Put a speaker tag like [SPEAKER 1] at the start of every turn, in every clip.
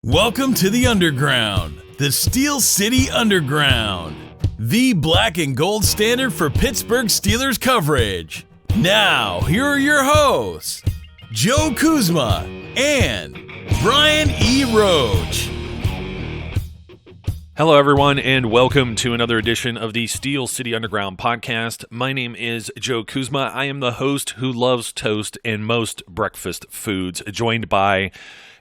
[SPEAKER 1] Welcome to the Underground, the Steel City Underground, the black and gold standard for Pittsburgh Steelers coverage. Now, here are your hosts, Joe Kuzma and Brian E. Roach.
[SPEAKER 2] Hello, everyone, and welcome to another edition of the Steel City Underground podcast. My name is Joe Kuzma. I am the host who loves toast and most breakfast foods, joined by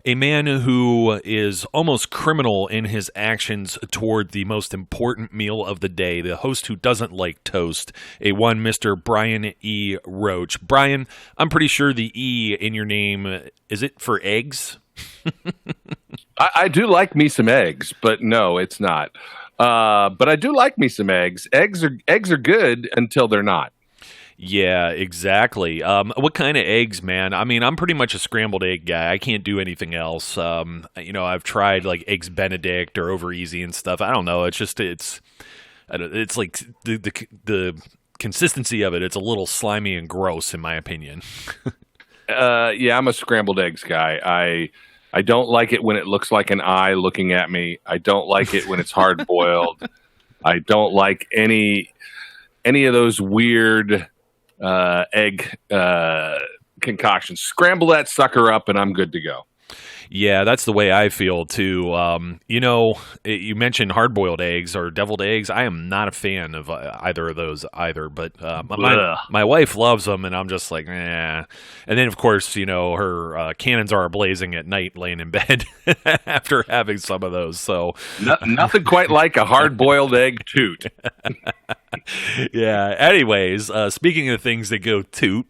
[SPEAKER 2] a man who is almost criminal in his actions toward the most important meal of the day, the host who doesn't like toast, one Mr. Brian E. Roach. Brian, I'm pretty sure the E in your name, is it for eggs?
[SPEAKER 3] I do like me some eggs, but no, it's not. But I do like me some eggs. Eggs are good until they're not.
[SPEAKER 2] Yeah, exactly. What kind of eggs, man? I mean, I'm pretty much a scrambled egg guy. I can't do anything else. I've tried like eggs Benedict or over easy and stuff. I don't know. It's like the consistency of it. It's a little slimy and gross, in my opinion.
[SPEAKER 3] Yeah, I'm a scrambled eggs guy. I don't like it when it looks like an eye looking at me. I don't like it when it's hard boiled. I don't like any of those weird egg concoctions. Scramble that sucker up and I'm good to go.
[SPEAKER 2] Yeah, that's the way I feel too. You mentioned hard-boiled eggs or deviled eggs. I am not a fan of either of those either, but my wife loves them, and I'm just like, eh. And then, of course, her cannons are blazing at night laying in bed after having some of those. So
[SPEAKER 3] nothing quite like a hard-boiled egg toot.
[SPEAKER 2] Yeah. Anyways, speaking of things that go toot,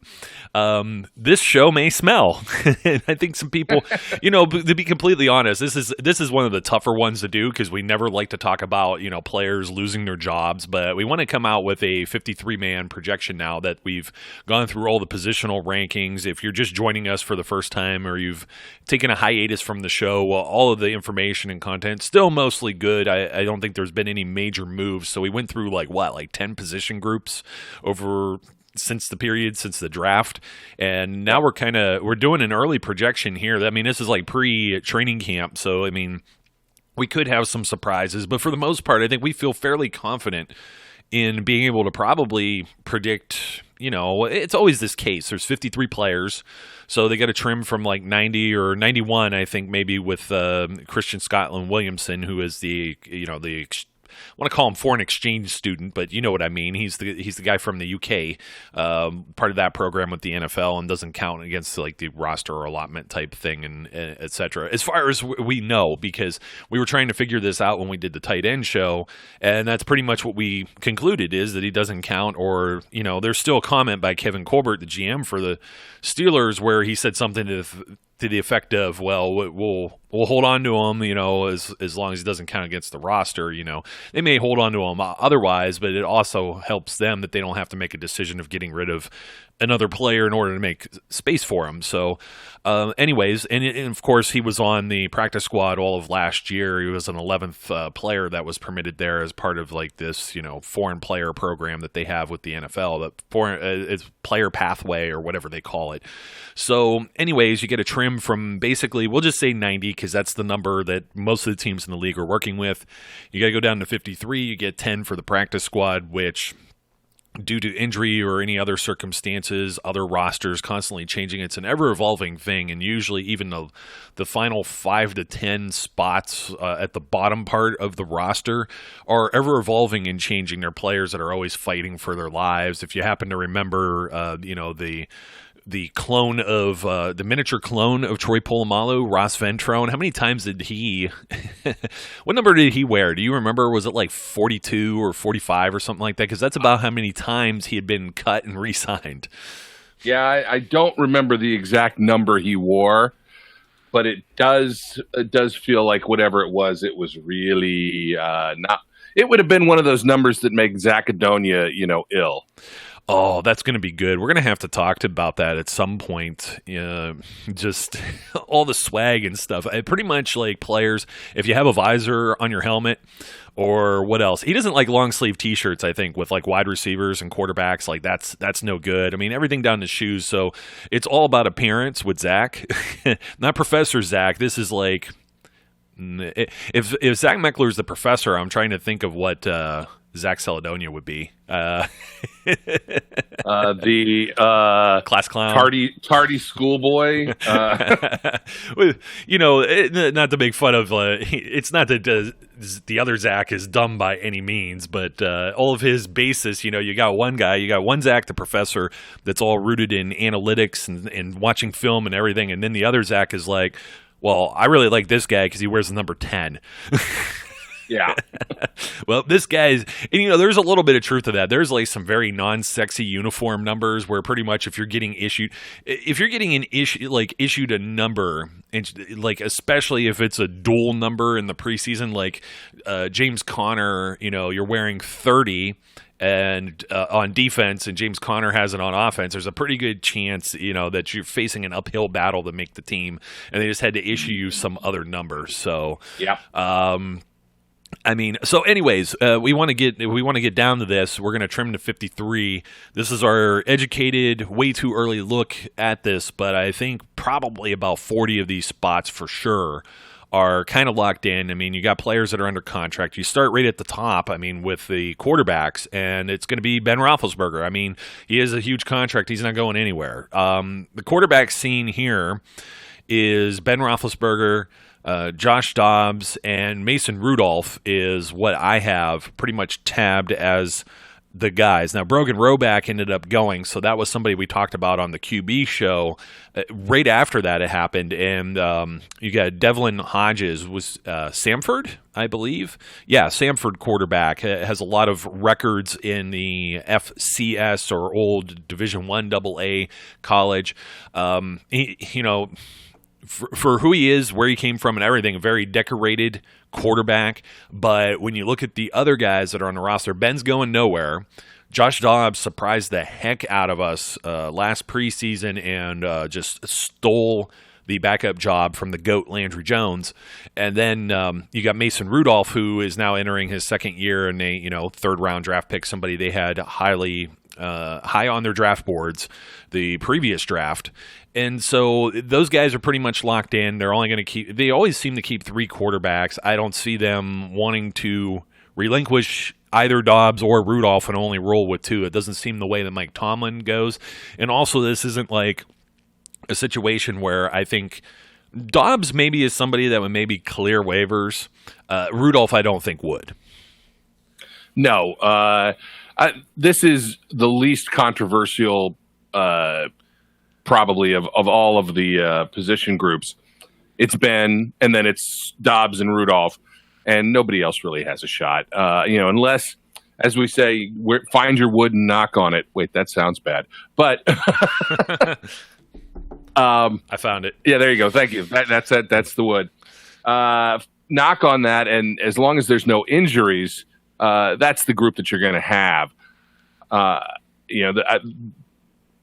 [SPEAKER 2] this show may smell. And I think some people, to be completely honest, this is one of the tougher ones to do because we never like to talk about, players losing their jobs, but we want to come out with a 53-man projection now that we've gone through all the positional rankings. If you're just joining us for the first time or you've taken a hiatus from the show, all of the information and content still mostly good. I don't think there's been any major moves. So we went through like 10 position groups since the draft, and now we're doing an early projection here. I mean, this is like pre-training camp, so I mean, we could have some surprises, but for the most part, I think we feel fairly confident in being able to probably predict. It's always this case. There's 53 players, so they got to trim from like 90 or 91, I think, maybe with Christian Scotland Williamson, who is the I want to call him foreign exchange student, but you know what I mean. He's the guy from the UK, part of that program with the NFL, and doesn't count against like the roster or allotment type thing, and et cetera. As far as we know, because we were trying to figure this out when we did the tight end show, and that's pretty much what we concluded is that he doesn't count. Or there's still a comment by Kevin Colbert, the GM for the Steelers, where he said something to the effect of, well, we'll hold on to him, as long as he doesn't count against the roster. They may hold on to him otherwise, but it also helps them that they don't have to make a decision of getting rid of another player in order to make space for him. So anyways, and of course he was on the practice squad all of last year. He was an 11th player that was permitted there as part of like this, foreign player program that they have with the NFL, it's player pathway or whatever they call it. So anyways, you get a trim from basically, we'll just say 90 because that's the number that most of the teams in the league are working with. You got to go down to 53. You get 10 for the practice squad, which due to injury or any other circumstances, other rosters constantly changing. It's an ever-evolving thing, and usually even the final 5 to 10 spots at the bottom part of the roster are ever-evolving and changing. They're players that are always fighting for their lives. If you happen to remember, the clone of the miniature clone of Troy Polamalu, Ross Ventrone. How many times did he? What number did he wear? Do you remember? Was it like 42 or 45 or something like that? Because that's about how many times he had been cut and re-signed.
[SPEAKER 3] Yeah, I don't remember the exact number he wore, but it does feel like whatever it was really not. It would have been one of those numbers that make Zach Adonia, ill.
[SPEAKER 2] Oh, that's going to be good. We're going to have to talk about that at some point. Just all the swag and stuff. Pretty much like players, if you have a visor on your helmet or what else. He doesn't like long sleeve T-shirts, I think, with like wide receivers and quarterbacks. Like that's no good. I mean, everything down to shoes. So it's all about appearance with Zach. Not Professor Zach. This is like If Zach Meckler's the professor, I'm trying to think of what Zach Celedonia would be.
[SPEAKER 3] The
[SPEAKER 2] class clown,
[SPEAKER 3] tardy schoolboy.
[SPEAKER 2] Not to make fun of. It's not that the other Zach is dumb by any means, but all of his basis. You got one Zach, the professor, that's all rooted in analytics and watching film and everything, and then the other Zach is like, well, I really like this guy because he wears the number 10.
[SPEAKER 3] Yeah.
[SPEAKER 2] Well, this guy's, and there's a little bit of truth to that. There's like some very non-sexy uniform numbers where pretty much if you're getting issued a number, like especially if it's a dual number in the preseason, like James Conner, you're wearing 30 and on defense, and James Conner has it on offense, there's a pretty good chance, that you're facing an uphill battle to make the team, and they just had to issue you some other numbers. So,
[SPEAKER 3] yeah.
[SPEAKER 2] So anyways, we want to get down to this. We're going to trim to 53. This is our educated, way too early look at this, but I think probably about 40 of these spots for sure are kind of locked in. You got players that are under contract. You start right at the top, with the quarterbacks, and it's going to be Ben Roethlisberger. He has a huge contract. He's not going anywhere. The quarterback scene here is Ben Roethlisberger, Josh Dobbs, and Mason Rudolph is what I have pretty much tabbed as the guys. Now, Brogan Roback ended up going, so that was somebody we talked about on the QB show. Right after that, it happened, and you got Devlin Hodges, was Samford, I believe. Yeah, Samford quarterback, has a lot of records in the FCS or old Division I AA college. For who he is, where he came from, and everything, a very decorated quarterback. But when you look at the other guys that are on the roster, Ben's going nowhere. Josh Dobbs surprised the heck out of us last preseason and just stole the backup job from the GOAT Landry Jones. And then you got Mason Rudolph, who is now entering his second year, and a third-round draft pick, somebody they had high on their draft boards the previous draft. And so those guys are pretty much locked in. They're only going to they always seem to keep 3 quarterbacks. I don't see them wanting to relinquish either Dobbs or Rudolph and only roll with 2. It doesn't seem the way that Mike Tomlin goes. And also, this isn't like a situation where I think Dobbs maybe is somebody that would maybe clear waivers. Rudolph, I don't think would.
[SPEAKER 3] No. This is the least controversial probably of all of the position groups. It's Ben, and then it's Dobbs and Rudolph, and nobody else really has a shot. Unless, as we say, find your wood and knock on it. Wait, that sounds bad. But
[SPEAKER 2] I found it.
[SPEAKER 3] Yeah, there you go. Thank you. That's it. That's the wood. Knock on that, and as long as there's no injuries, that's the group that you're going to have.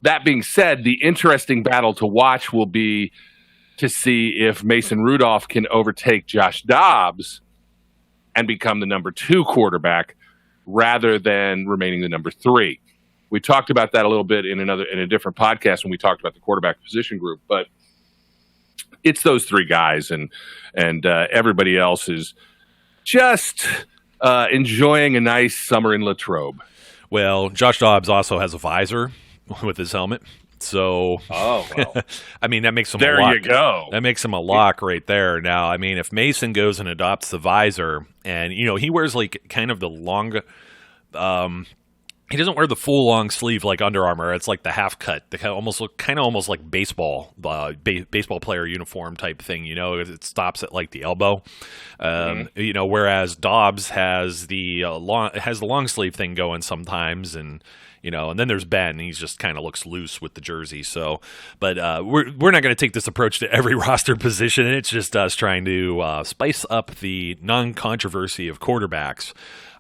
[SPEAKER 3] That being said, the interesting battle to watch will be to see if Mason Rudolph can overtake Josh Dobbs and become the number 2 quarterback rather than remaining the number 3. We talked about that a little bit in a different podcast when we talked about the quarterback position group, but it's those 3 guys, and everybody else is just enjoying a nice summer in Latrobe.
[SPEAKER 2] Well, Josh Dobbs also has a visor with his helmet. So,
[SPEAKER 3] well.
[SPEAKER 2] that makes him
[SPEAKER 3] there
[SPEAKER 2] a lock.
[SPEAKER 3] You go.
[SPEAKER 2] That makes him a lock right there. Now, if Mason goes and adopts the visor, and he wears like kind of the long, he doesn't wear the full long sleeve like Under Armour. It's like the half cut, the almost like baseball player uniform type thing. It stops at like the elbow. Whereas Dobbs has the long sleeve thing going sometimes, and then there's Ben. He's just kind of looks loose with the jersey. So, but we're not going to take this approach to every roster position. It's just us trying to spice up the non-controversy of quarterbacks.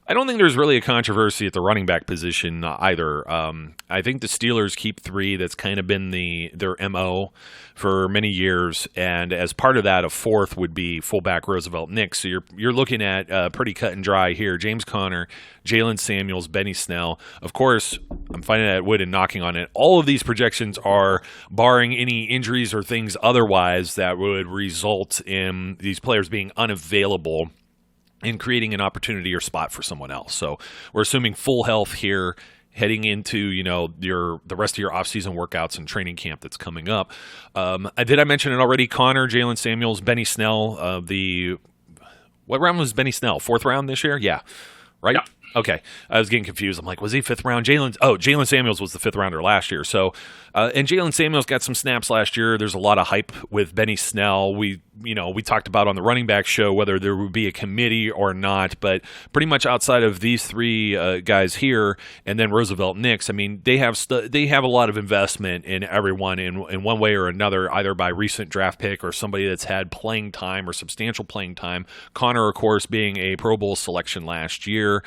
[SPEAKER 2] I don't think there's really a controversy at the running back position either. I think the Steelers keep three. That's kind of been their MO for many years, and as part of that, a fourth would be fullback Roosevelt Nix. So you're looking at pretty cut and dry here. James Conner, Jalen Samuels, Benny Snell. Of course, I'm finding that wood and knocking on it. All of these projections are barring any injuries or things otherwise that would result in these players being unavailable and creating an opportunity or spot for someone else. So we're assuming full health here heading into, the rest of your offseason workouts and training camp that's coming up. Did I mention it already? Connor, Jalen Samuels, Benny Snell. What round was Benny Snell? 4th round this year? Yeah. Right?
[SPEAKER 3] Yeah.
[SPEAKER 2] Okay. I was getting confused. I'm like, was he 5th round? Jalen Samuels was the 5th rounder last year. So, and Jalen Samuels got some snaps last year. There's a lot of hype with Benny Snell. We talked about on the running back show whether there would be a committee or not, but pretty much outside of these three guys here and then Roosevelt Nix, I mean, they have a lot of investment in everyone in one way or another, either by recent draft pick or somebody that's had playing time or substantial playing time. Connor, of course, being a Pro Bowl selection last year.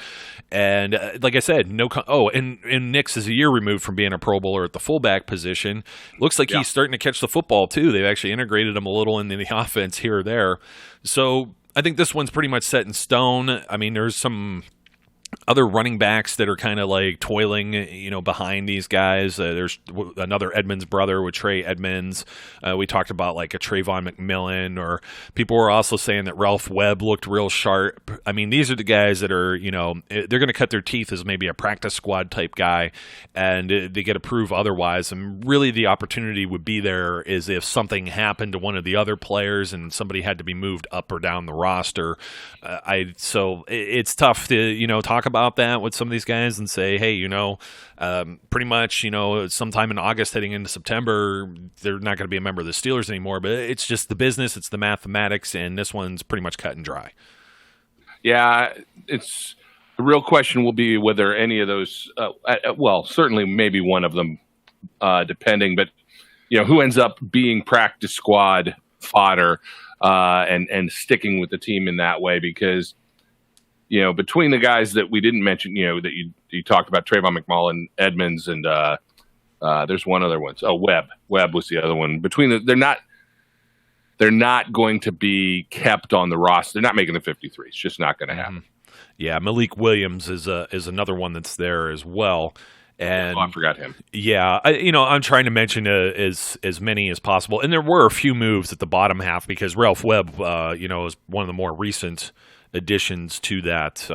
[SPEAKER 2] And like I said, and Nix is a year removed from being a Pro Bowler at the fullback position. Looks like he's starting to catch the football too. They've actually integrated him a little into the offense here or there. So I think this one's pretty much set in stone. I mean, there's some other running backs that are kind of like toiling, behind these guys. There's another Edmonds brother with Trey Edmonds. We talked about like a Trayvon McMillan, or people were also saying that Ralph Webb looked real sharp. I mean, these are the guys that are, they're going to cut their teeth as maybe a practice squad type guy, and they get to prove otherwise. And really the opportunity would be there is if something happened to one of the other players and somebody had to be moved up or down the roster. So it's tough to, talk about that with some of these guys and say, hey, pretty much, sometime in August heading into September, they're not going to be a member of the Steelers anymore. But it's just the business, it's the mathematics, and this one's pretty much cut and dry.
[SPEAKER 3] Yeah, it's the real question will be whether any of those, certainly maybe one of them, depending. But who ends up being practice squad fodder and sticking with the team in that way, because between the guys that we didn't mention, that you talked about, Trayvon McMullen, Edmonds, and there's one other one. Oh, Webb. Webb was the other one. They're not going to be kept on the roster. They're not making the 53. It's just not going to happen.
[SPEAKER 2] Yeah, Malik Williams is another one that's there as well. And
[SPEAKER 3] I forgot him.
[SPEAKER 2] Yeah, I'm trying to mention as many as possible. And there were a few moves at the bottom half because Ralph Webb, is one of the more recent additions to that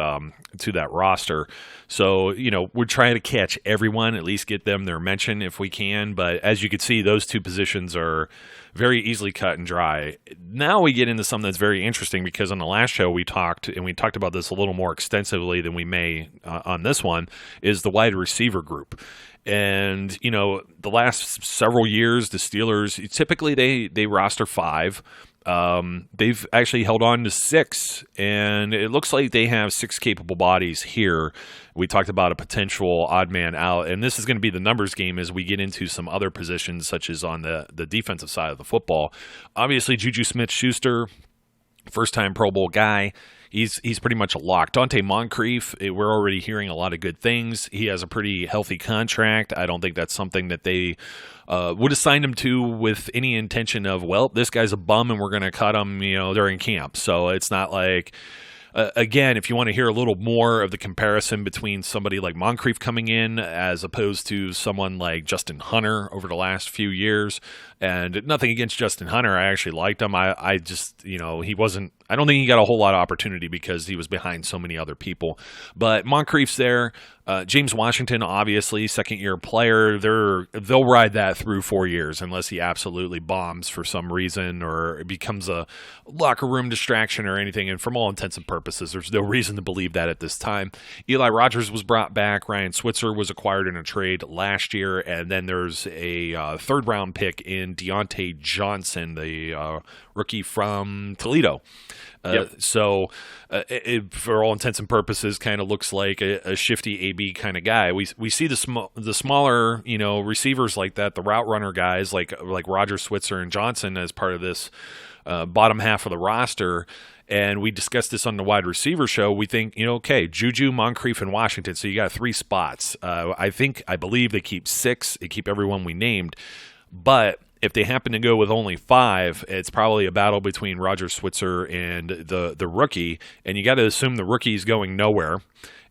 [SPEAKER 2] roster. So, we're trying to catch everyone, at least get them their mention if we can. But as you can see, those two positions are very easily cut and dry. Now we get into something that's very interesting, because on the last show we talked about this a little more extensively than we may on this one, is the wide receiver group. And, the last several years, the Steelers, typically they roster 5. They've actually held on to 6, and it looks like they have 6 capable bodies here. We talked about a potential odd man out, and this is going to be the numbers game as we get into some other positions, such as on the defensive side of the football. Obviously, Juju Smith-Schuster, first-time Pro Bowl guy. He's pretty much a lock. Dante Moncrief, we're already hearing a lot of good things. He has a pretty healthy contract. I don't think that's something that they would have signed him to with any intention of, well, this guy's a bum and we're going to cut him, during camp. So it's not like, again, if you want to hear a little more of the comparison between somebody like Moncrief coming in as opposed to someone like Justin Hunter over the last few years, and nothing against Justin Hunter, I actually liked him. I just, he wasn't, I don't think he got a whole lot of opportunity because he was behind so many other people. But Moncrief's there. James Washington, obviously, second-year player. They'll ride that through 4 years unless he absolutely bombs for some reason or it becomes a locker room distraction or anything. And from all intents and purposes, there's no reason to believe that at this time. Eli Rogers was brought back. Ryan Switzer was acquired in a trade last year. And then there's a third-round pick in Deontay Johnson, the rookie from Toledo. So it, for all intents and purposes, kind of looks like a shifty AB kind of guy. We see the smaller, receivers like that, the route runner guys like Roger, Switzer, and Johnson as part of this bottom half of the roster. And we discussed this on the wide receiver show. We think, okay, Juju, Moncrief, and Washington. So you got 3 spots. I believe they keep 6. They keep everyone we named. But if they happen to go with only 5, it's probably a battle between Roger Switzer and the rookie. And you got to assume the rookie's going nowhere.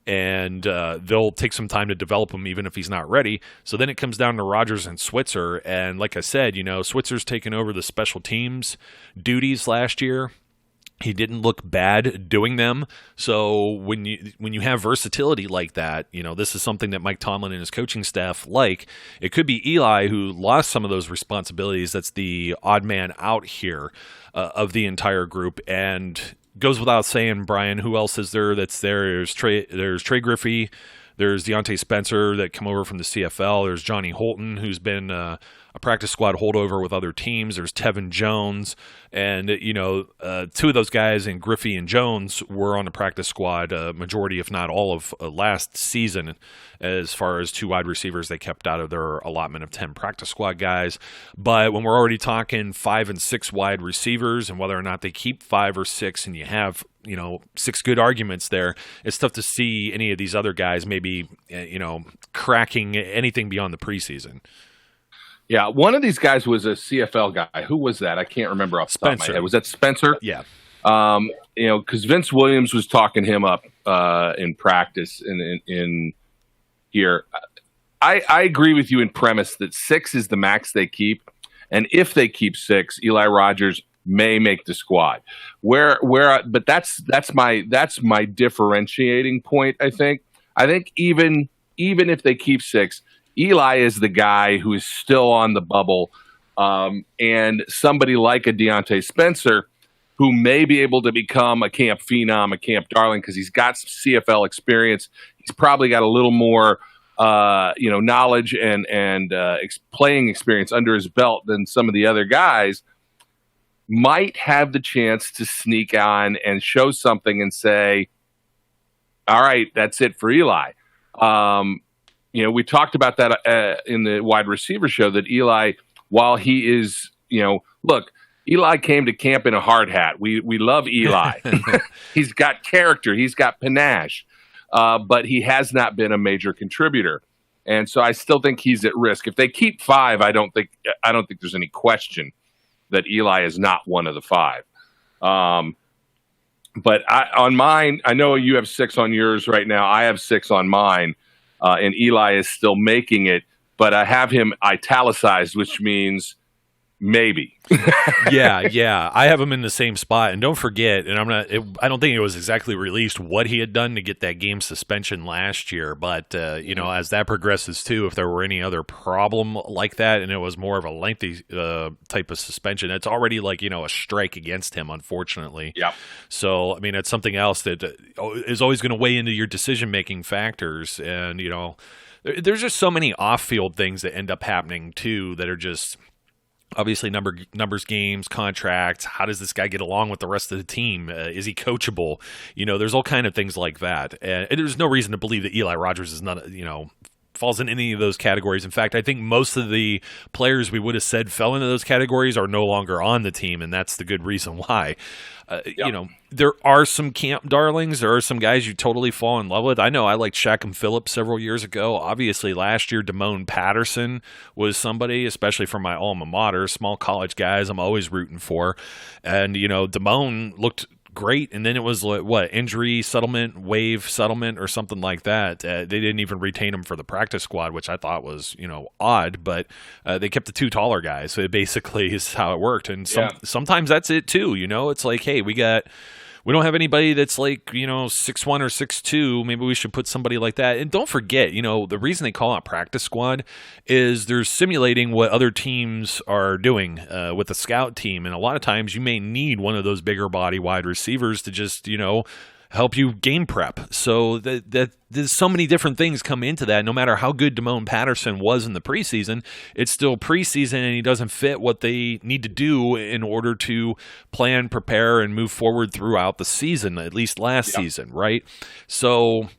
[SPEAKER 2] And they'll take some time to develop him even if he's not ready. So then it comes down to Rodgers and Switzer. And like I said, Switzer's taken over the special teams duties last year. He didn't look bad doing them. So when you have versatility like that, this is something that Mike Tomlin and his coaching staff like. It could be Eli who lost some of those responsibilities. That's the odd man out here of the entire group. And goes without saying, Brian, who else is there that's there? There's Trey Griffey. There's Deontay Spencer that come over from the CFL. There's Johnny Holton, who's been a practice squad holdover with other teams. There's Tevin Jones. And, 2 of those guys, and Griffey and Jones, were on the practice squad majority, if not all, of last season as far as 2 wide receivers they kept out of their allotment of 10 practice squad guys. But when we're already talking 5 and 6 wide receivers and whether or not they keep 5 or 6 and you have 6 good arguments there, it's tough to see any of these other guys maybe, cracking anything beyond the preseason.
[SPEAKER 3] Yeah, one of these guys was a CFL guy. Who was that? I can't remember off the top of my head. Was that Spencer?
[SPEAKER 2] Yeah.
[SPEAKER 3] Because Vince Williams was talking him up in practice in here. I agree with you in premise that 6 is the max they keep, and if they keep 6, Eli Rogers may make the squad. But that's my differentiating point. I think even if they keep 6. Eli is the guy who is still on the bubble, and somebody like a Deontay Spencer who may be able to become a camp phenom, a camp darling, because he's got some CFL experience. He's probably got a little more, knowledge and playing experience under his belt than some of the other guys. Might have the chance to sneak on and show something and say, all right, that's it for Eli. We talked about that in the wide receiver show, that Eli, while he is, look, Eli came to camp in a hard hat. We love Eli. He's got character. He's got panache. But he has not been a major contributor. And so I still think he's at risk. If they keep 5, I don't think there's any question that Eli is not one of the 5. But on mine, I know you have 6 on yours right now. I have 6 on mine. And Eli is still making it, but I have him italicized, which means maybe.
[SPEAKER 2] Yeah. I have him in the same spot. And don't forget, and I don't think it was exactly released what he had done to get that game suspension last year. But, as that progresses too, if there were any other problem like that and it was more of a lengthy type of suspension, it's already a strike against him, unfortunately.
[SPEAKER 3] Yeah.
[SPEAKER 2] So, it's something else that is always going to weigh into your decision-making factors. And, there's just so many off-field things that end up happening too that are just – obviously numbers, games, contracts. How does this guy get along with the rest of the team? Is he coachable? There's all kind of things like that. And there's no reason to believe that Eli Rogers is not, falls in any of those categories. In fact, I think most of the players we would have said fell into those categories are no longer on the team, and that's the good reason why. There are some camp darlings. There are some guys you totally fall in love with. I know I liked Shaq Phillips several years ago. Obviously, last year, Damone Patterson was somebody, especially from my alma mater, small college guys I'm always rooting for. And, Damone looked great, and then it was injury settlement, waive settlement, or something like that. They didn't even retain him for the practice squad, which I thought was odd, but they kept the 2 taller guys. So it basically is how it worked. And sometimes that's it too. It's like, hey, we don't have anybody that's 6'1" or 6'2". Maybe we should put somebody like that. And don't forget, the reason they call it practice squad is they're simulating what other teams are doing with the scout team. And a lot of times you may need one of those bigger body wide receivers to just, help you game prep. So that there's so many different things come into that. No matter how good Damone Patterson was in the preseason, it's still preseason, and he doesn't fit what they need to do in order to plan, prepare, and move forward throughout the season, at least last season, right? So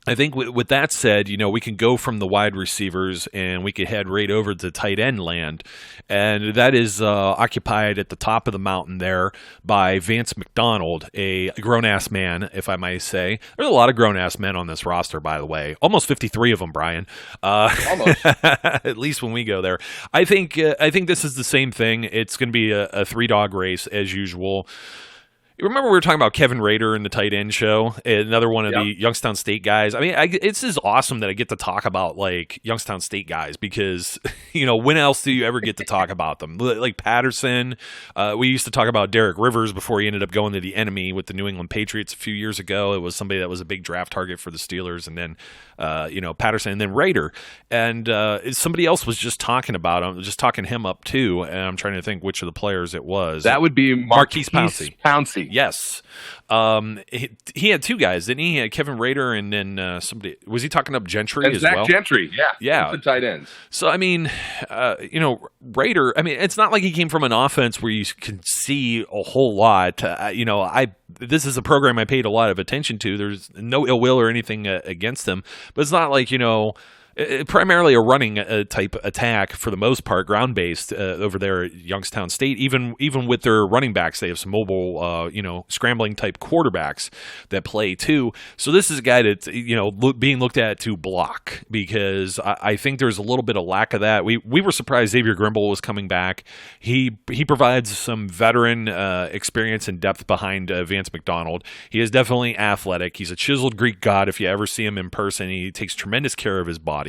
[SPEAKER 2] I think with that said, we can go from the wide receivers and we could head right over to tight end land. And that is occupied at the top of the mountain there by Vance McDonald, a grown-ass man, if I might say. There's a lot of grown-ass men on this roster, by the way. Almost 53 of them, Brian.
[SPEAKER 3] Almost.
[SPEAKER 2] At least when we go there. I think this is the same thing. It's going to be a three-dog race as usual. Remember we were talking about Kevin Rader in the tight end show, another one of the Youngstown State guys. I mean, it's just awesome that I get to talk about like Youngstown State guys because, when else do you ever get to talk about them? Like Patterson, we used to talk about Derek Rivers before he ended up going to the enemy with the New England Patriots a few years ago. It was somebody that was a big draft target for the Steelers, and then, Patterson, and then Rader. And somebody else was just talking about him, just talking him up too, and I'm trying to think which of the players it was.
[SPEAKER 3] That would be Marquise Pouncey.
[SPEAKER 2] Yes. He had two guys, didn't he? He had Kevin Rader and then somebody. Was he talking up Gentry
[SPEAKER 3] and
[SPEAKER 2] as
[SPEAKER 3] Zach
[SPEAKER 2] well?
[SPEAKER 3] Gentry, yeah.
[SPEAKER 2] Yeah.
[SPEAKER 3] The tight ends.
[SPEAKER 2] So, I mean, Rader, I mean, it's not like he came from an offense where you can see a whole lot. This is a program I paid a lot of attention to. There's no ill will or anything against them, but it's not like, primarily a running type attack for the most part, ground based over there at Youngstown State. Even with their running backs, they have some mobile, scrambling type quarterbacks that play too. So this is a guy that's being looked at to block because I think there's a little bit of lack of that. We were surprised Xavier Grimble was coming back. He provides some veteran experience and depth behind Vance McDonald. He is definitely athletic. He's a chiseled Greek god. If you ever see him in person, he takes tremendous care of his body.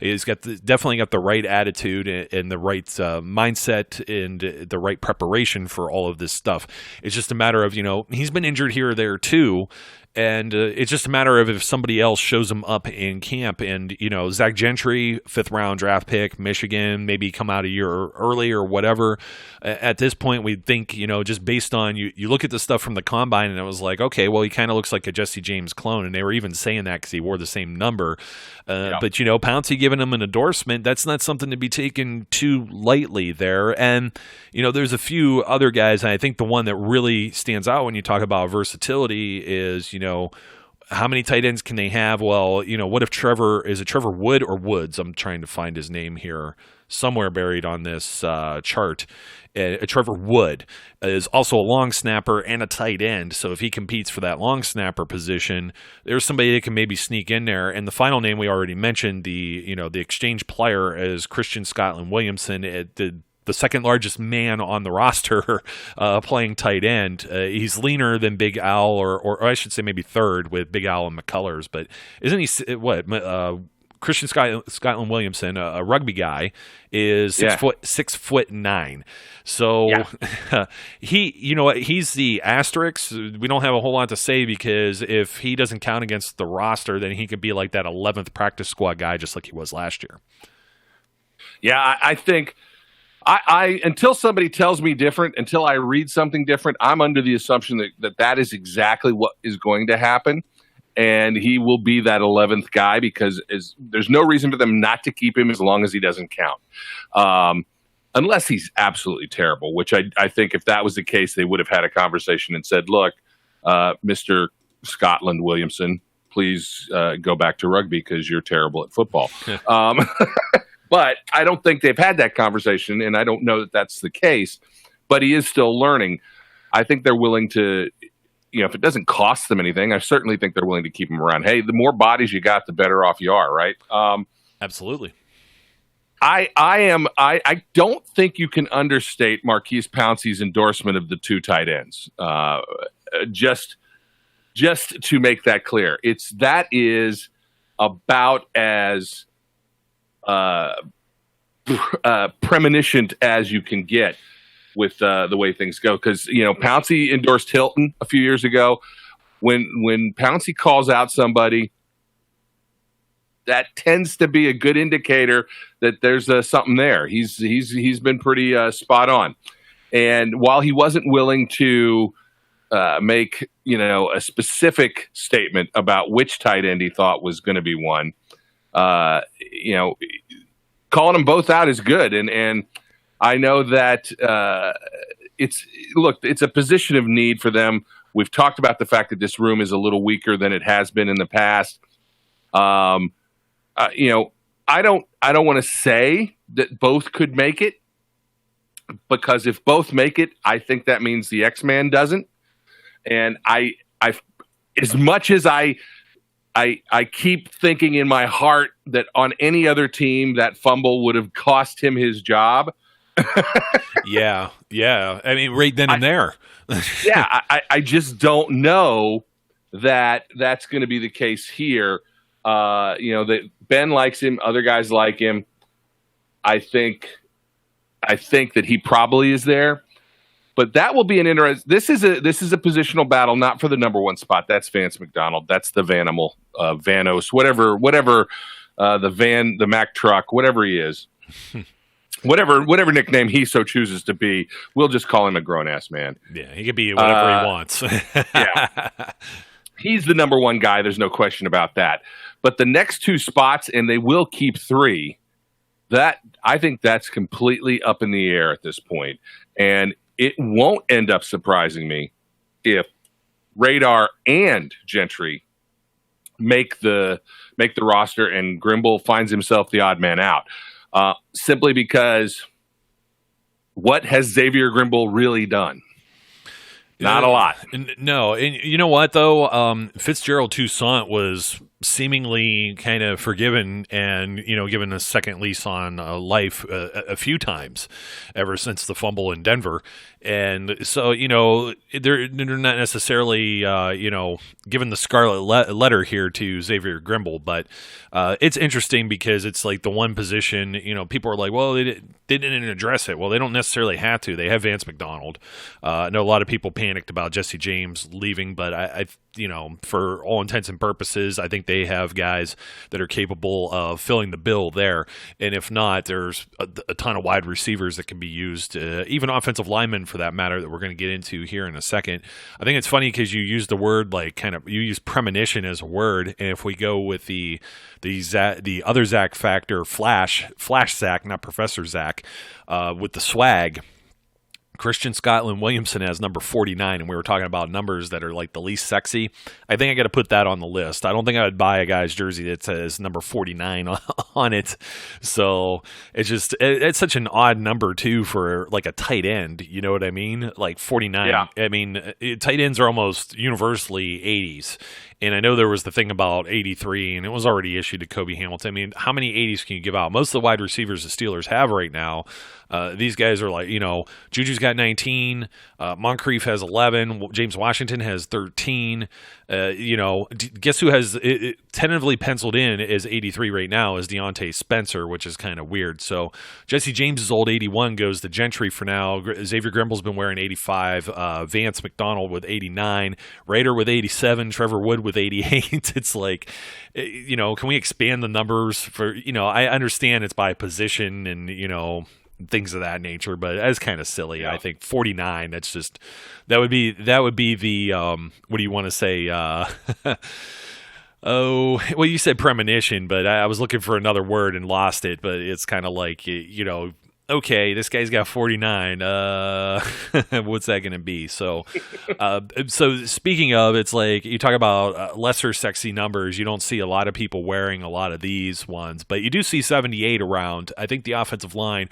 [SPEAKER 2] He's definitely got the right attitude and the right mindset and the right preparation for all of this stuff. It's just a matter of, he's been injured here or there too. And it's just a matter of if somebody else shows him up in camp. And, Zach Gentry, 5th-round draft pick, Michigan, maybe come out a year early or whatever. At this point, we think, just based on you look at the stuff from the combine and it was like, okay, well, he kind of looks like a Jesse James clone. And they were even saying that because he wore the same number. But, Pouncey giving him an endorsement, that's not something to be taken too lightly there. And, there's a few other guys. And I think the one that really stands out when you talk about versatility is, how many tight ends can they have? Well, what if Trevor Wood or Woods? I'm trying to find his name here somewhere buried on this chart. Trevor Wood is also a long snapper and a tight end. So if he competes for that long snapper position, there's somebody that can maybe sneak in there. And the final name we already mentioned, the exchange player is Christian Scotland Williamson. The second largest man on the roster playing tight end. He's leaner than Big Al, or I should say maybe third with Big Al and McCullers. But isn't he Christian Scotland Williamson, a rugby guy, is 6'9". So he's the asterisk. We don't have a whole lot to say because if he doesn't count against the roster, then he could be like that 11th practice squad guy, just like he was last year.
[SPEAKER 3] Yeah, I think. I until somebody tells me different, until I read something different, I'm under the assumption that is exactly what is going to happen, and he will be that 11th guy because there's no reason for them not to keep him as long as he doesn't count, unless he's absolutely terrible. Which I think if that was the case, they would have had a conversation and said, "Look, Mr. Scotland Williamson, please go back to rugby because you're terrible at football." But I don't think they've had that conversation, and I don't know that that's the case. But he is still learning. I think they're willing to, if it doesn't cost them anything, I certainly think they're willing to keep him around. Hey, the more bodies you got, the better off you are, right?
[SPEAKER 2] Absolutely.
[SPEAKER 3] I don't think you can understate Marquise Pouncey's endorsement of the two tight ends. Just to make that clear, that is about as premonition as you can get with the way things go, because Pouncey endorsed Hilton a few years ago. When Pouncey calls out somebody, that tends to be a good indicator that there's something there. He's been pretty spot on, and while he wasn't willing to make a specific statement about which tight end he thought was going to be one. Calling them both out is good. And I know that it's a position of need for them. We've talked about the fact that this room is a little weaker than it has been in the past. I don't want to say that both could make it, because if both make it, I think that means the X-Man doesn't. And I as much as I keep thinking in my heart that on any other team that fumble would have cost him his job.
[SPEAKER 2] Yeah. I mean, right then and there.
[SPEAKER 3] I just don't know that that's going to be the case here. That Ben likes him, other guys like him. I think that he probably is there. But that will be an interesting. This is a positional battle, not for the number one spot. That's Vance McDonald. That's the Vanimal, Vanos, whatever, the Mack truck, whatever he is, whatever nickname he so chooses to be. We'll just call him a grown ass man.
[SPEAKER 2] Yeah, he can be whatever he wants.
[SPEAKER 3] Yeah, he's the number one guy. There's no question about that. But the next two spots, and they will keep three. That I think that's completely up in the air at this point, and it won't end up surprising me if Radar and Gentry make the roster and Grimble finds himself the odd man out. Simply because what has Xavier Grimble really done? Not a lot.
[SPEAKER 2] No. And you know what, though? Fitzgerald Toussaint was seemingly kind of forgiven and, given a second lease on life a few times ever since the fumble in Denver. And so, they're not necessarily, giving the scarlet letter here to Xavier Grimble, but it's interesting because it's like the one position, people are like, well, they didn't address it. Well, they don't necessarily have to. They have Vance McDonald. I know a lot of people panicked about Jesse James leaving, but I for all intents and purposes, I think they have guys that are capable of filling the bill there. And if not, there's a ton of wide receivers that can be used, even offensive linemen for that matter, that we're going to get into here in a second. I think it's funny because you use the word you use premonition as a word. And if we go with the other Zach factor, Flash Zach, not Professor Zach, with the swag, Christian Scotland Williamson has number 49, and we were talking about numbers that are like the least sexy. I think I got to put that on the list. I don't think I would buy a guy's jersey that says number 49 on it. So it's such an odd number too for like a tight end. You know what I mean? Like 49. Yeah. I mean, tight ends are almost universally 80s. And I know there was the thing about 83, and it was already issued to Kobe Hamilton. I mean, how many 80s can you give out? Most of the wide receivers the Steelers have right now, these guys are like, Juju's got 19, Moncrief has 11, James Washington has 13. Guess who has tentatively penciled in as 83 right now is Deontay Spencer, which is kind of weird. So Jesse James's old 81 goes to Gentry for now. Xavier Grimble's been wearing 85, Vance McDonald with 89, Rader with 87, Trevor Wood with 88. It's like, can we expand the numbers for, I understand it's by position and, things of that nature, but that's kind of silly. Yeah. I think 49, that would be the what do you want to say, oh, well, you said premonition, but I was looking for another word and lost it. But it's kind of like, okay, this guy's got 49. What's that going to be? So, so speaking of, it's like you talk about lesser sexy numbers. You don't see a lot of people wearing a lot of these ones, but you do see 78 around. I think the offensive line.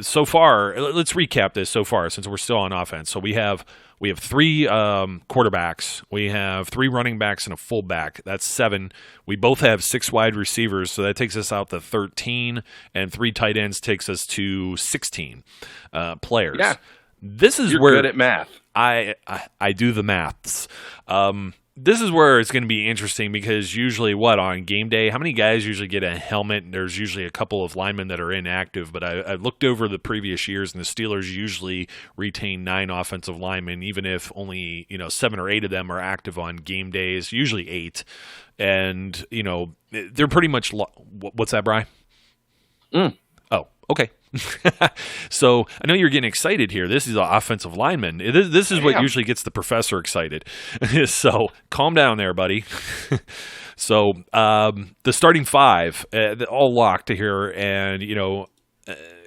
[SPEAKER 2] So far, let's recap this so far since we're still on offense. So we have 3 quarterbacks, we have 3 running backs and a fullback. That's 7. We both have 6 wide receivers, so that takes us out to 13, and 3 tight ends takes us to 16 players. Yeah, this is
[SPEAKER 3] You're
[SPEAKER 2] where
[SPEAKER 3] good at math.
[SPEAKER 2] I do the maths. This is where it's going to be interesting because usually on game day, how many guys usually get a helmet? There's usually a couple of linemen that are inactive, but I looked over the previous years, and the Steelers usually retain 9 offensive linemen, even if only 7 or 8 of them are active on game days, usually 8. And, they're pretty much what's that, Bri? Oh, okay. So I know you're getting excited here. This is an offensive lineman. This is what usually gets the professor excited. So calm down there, buddy. So the starting 5, all locked here, and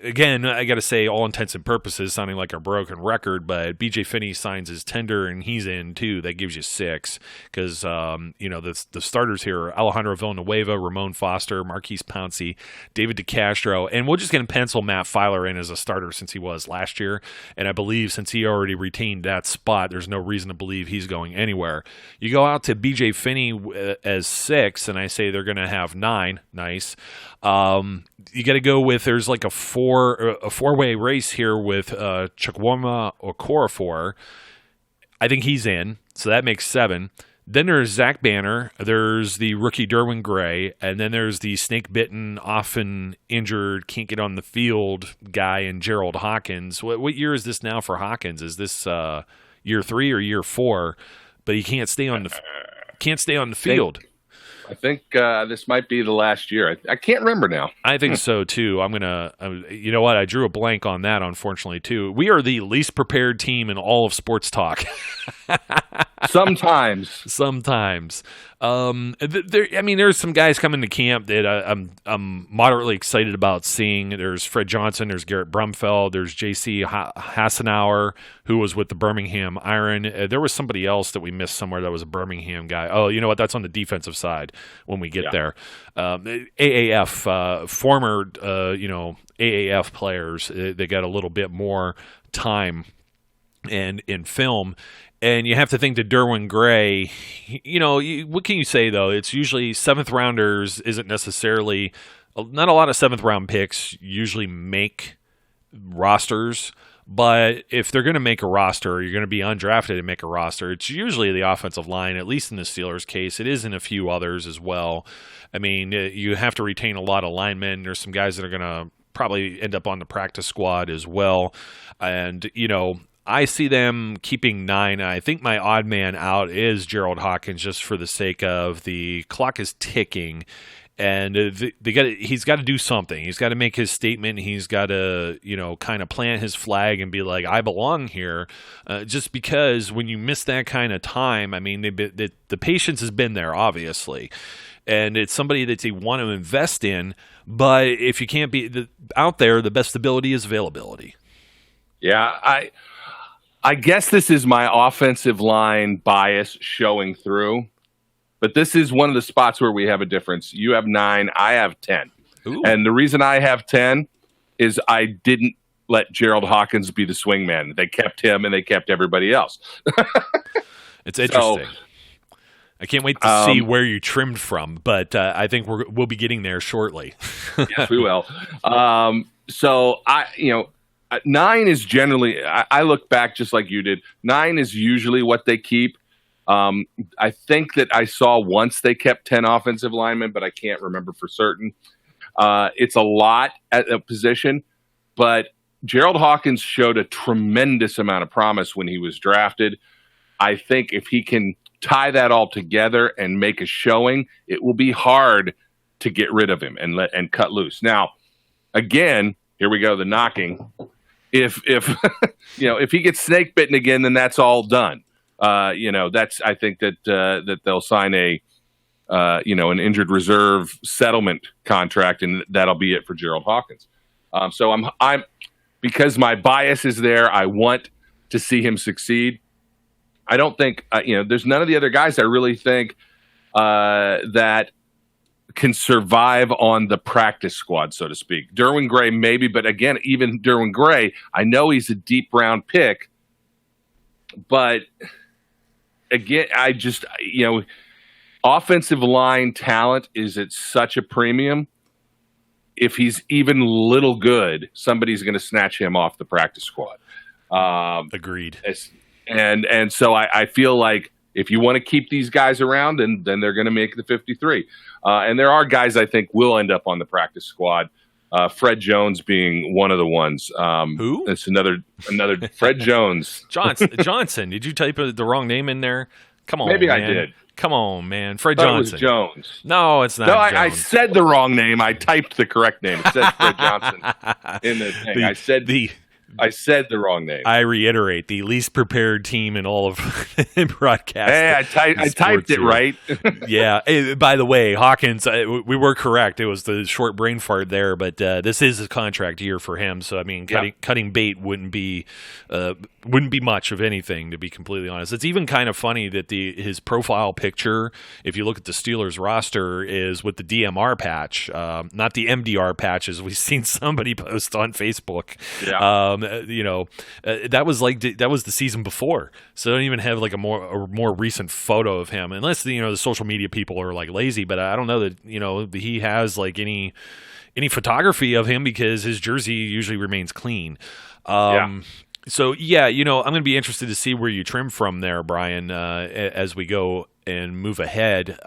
[SPEAKER 2] again, I got to say, all intents and purposes, sounding like a broken record, but BJ Finney signs his tender and he's in too. That gives you 6 because, the starters here are Alejandro Villanueva, Ramon Foster, Marquise Pouncey, David DeCastro, and we're just going to pencil Matt Filer in as a starter since he was last year. And I believe since he already retained that spot, there's no reason to believe he's going anywhere. You go out to BJ Finney as 6, and I say they're going to have 9. Nice. You got to go with there's like a four-way race here with Chukwuma Okorafor. I think he's in, so that makes 7. Then there's Zach Banner, there's the rookie Derwin Gray, and then there's the snake-bitten, often injured, can't get on the field guy in Gerald Hawkins. What year is this now for Hawkins? Is this year 3 or year 4? But he can't stay on the field.
[SPEAKER 3] I think this might be the last year. I can't remember now.
[SPEAKER 2] I think so, too. I'm going to you know what? I drew a blank on that, unfortunately, too. We are the least prepared team in all of sports talk.
[SPEAKER 3] Sometimes.
[SPEAKER 2] There's some guys coming to camp that I'm moderately excited about seeing. There's Fred Johnson, there's Garrett Brumfeld, there's J.C. Hassenauer, who was with the Birmingham Iron. There was somebody else that we missed somewhere that was a Birmingham guy. Oh, you know what? That's on the defensive side when we get there. AAF, former, AAF players, they got a little bit more time and in film. And you have to think that Derwin Gray, what can you say, though? It's usually 7th rounders isn't necessarily – not a lot of 7th round picks usually make rosters. But if they're going to make a roster, or you're going to be undrafted and make a roster, it's usually the offensive line, at least in the Steelers' case. It is in a few others as well. I mean, you have to retain a lot of linemen. There's some guys that are going to probably end up on the practice squad as well. And, I see them keeping 9. I think my odd man out is Gerald Hawkins, just for the sake of the clock is ticking, and he's got to do something. He's got to make his statement. He's got to kind of plant his flag and be like, I belong here. Just because when you miss that kind of time, I mean, the patience has been there, obviously, and it's somebody that they want to invest in. But if you can't be out there, the best ability is availability.
[SPEAKER 3] Yeah, I guess this is my offensive line bias showing through, but this is one of the spots where we have a difference. You have 9, I have 10.
[SPEAKER 2] Ooh.
[SPEAKER 3] And the reason I have 10 is I didn't let Gerald Hawkins be the swingman. They kept him and they kept everybody else.
[SPEAKER 2] It's interesting. I can't wait to see where you trimmed from, but I think we'll be getting there shortly.
[SPEAKER 3] Yes, we will. So 9 is generally, I look back just like you did. 9 is usually what they keep. I think that I saw once they kept 10 offensive linemen, but I can't remember for certain. It's a lot at a position, but Gerald Hawkins showed a tremendous amount of promise when he was drafted. I think if he can tie that all together and make a showing, it will be hard to get rid of him and cut loose. Now, again, here we go, the knocking. If if he gets snake bitten again, then that's all done. I think that they'll sign an injured reserve settlement contract, and that'll be it for Gerald Hawkins. So I'm because my bias is there. I want to see him succeed. I don't think there's none of the other guys I really think that can survive on the practice squad, so to speak. Derwin Gray, maybe, but again, even Derwin Gray, I know he's a deep round pick, but again, I just, offensive line talent is at such a premium. If he's even little good, somebody's going to snatch him off the practice squad.
[SPEAKER 2] Agreed.
[SPEAKER 3] And so I feel like if you want to keep these guys around, then they're going to make the 53. And there are guys I think will end up on the practice squad. Fred Jones being one of the ones.
[SPEAKER 2] Who?
[SPEAKER 3] It's another Fred Jones.
[SPEAKER 2] Johnson. Did you type the wrong name in there? Come on,
[SPEAKER 3] Maybe
[SPEAKER 2] man.
[SPEAKER 3] I did.
[SPEAKER 2] Come on, man. Fred Johnson.
[SPEAKER 3] It was Jones.
[SPEAKER 2] No, it's not.
[SPEAKER 3] No,
[SPEAKER 2] Jones.
[SPEAKER 3] I said the wrong name. I typed the correct name. It said Fred Johnson in the thing. I said
[SPEAKER 2] the
[SPEAKER 3] I said the wrong name.
[SPEAKER 2] I reiterate, the least prepared team in all of broadcast.
[SPEAKER 3] Hey, I typed it right.
[SPEAKER 2] Yeah. Hey, by the way, Hawkins, we were correct. It was the short brain fart there, but this is a contract year for him. So I mean, cutting bait wouldn't be much of anything, to be completely honest. It's even kind of funny that his profile picture, if you look at the Steelers roster, is with the DMR patch, not the MDR patch, as we've seen somebody post on Facebook.
[SPEAKER 3] Yeah.
[SPEAKER 2] That was the season before, so I don't even have like a more recent photo of him, unless the social media people are like lazy. But I don't know that he has like any photography of him, because his jersey usually remains clean. So yeah, I'm going to be interested to see where you trim from there, Brian, as we go and move ahead.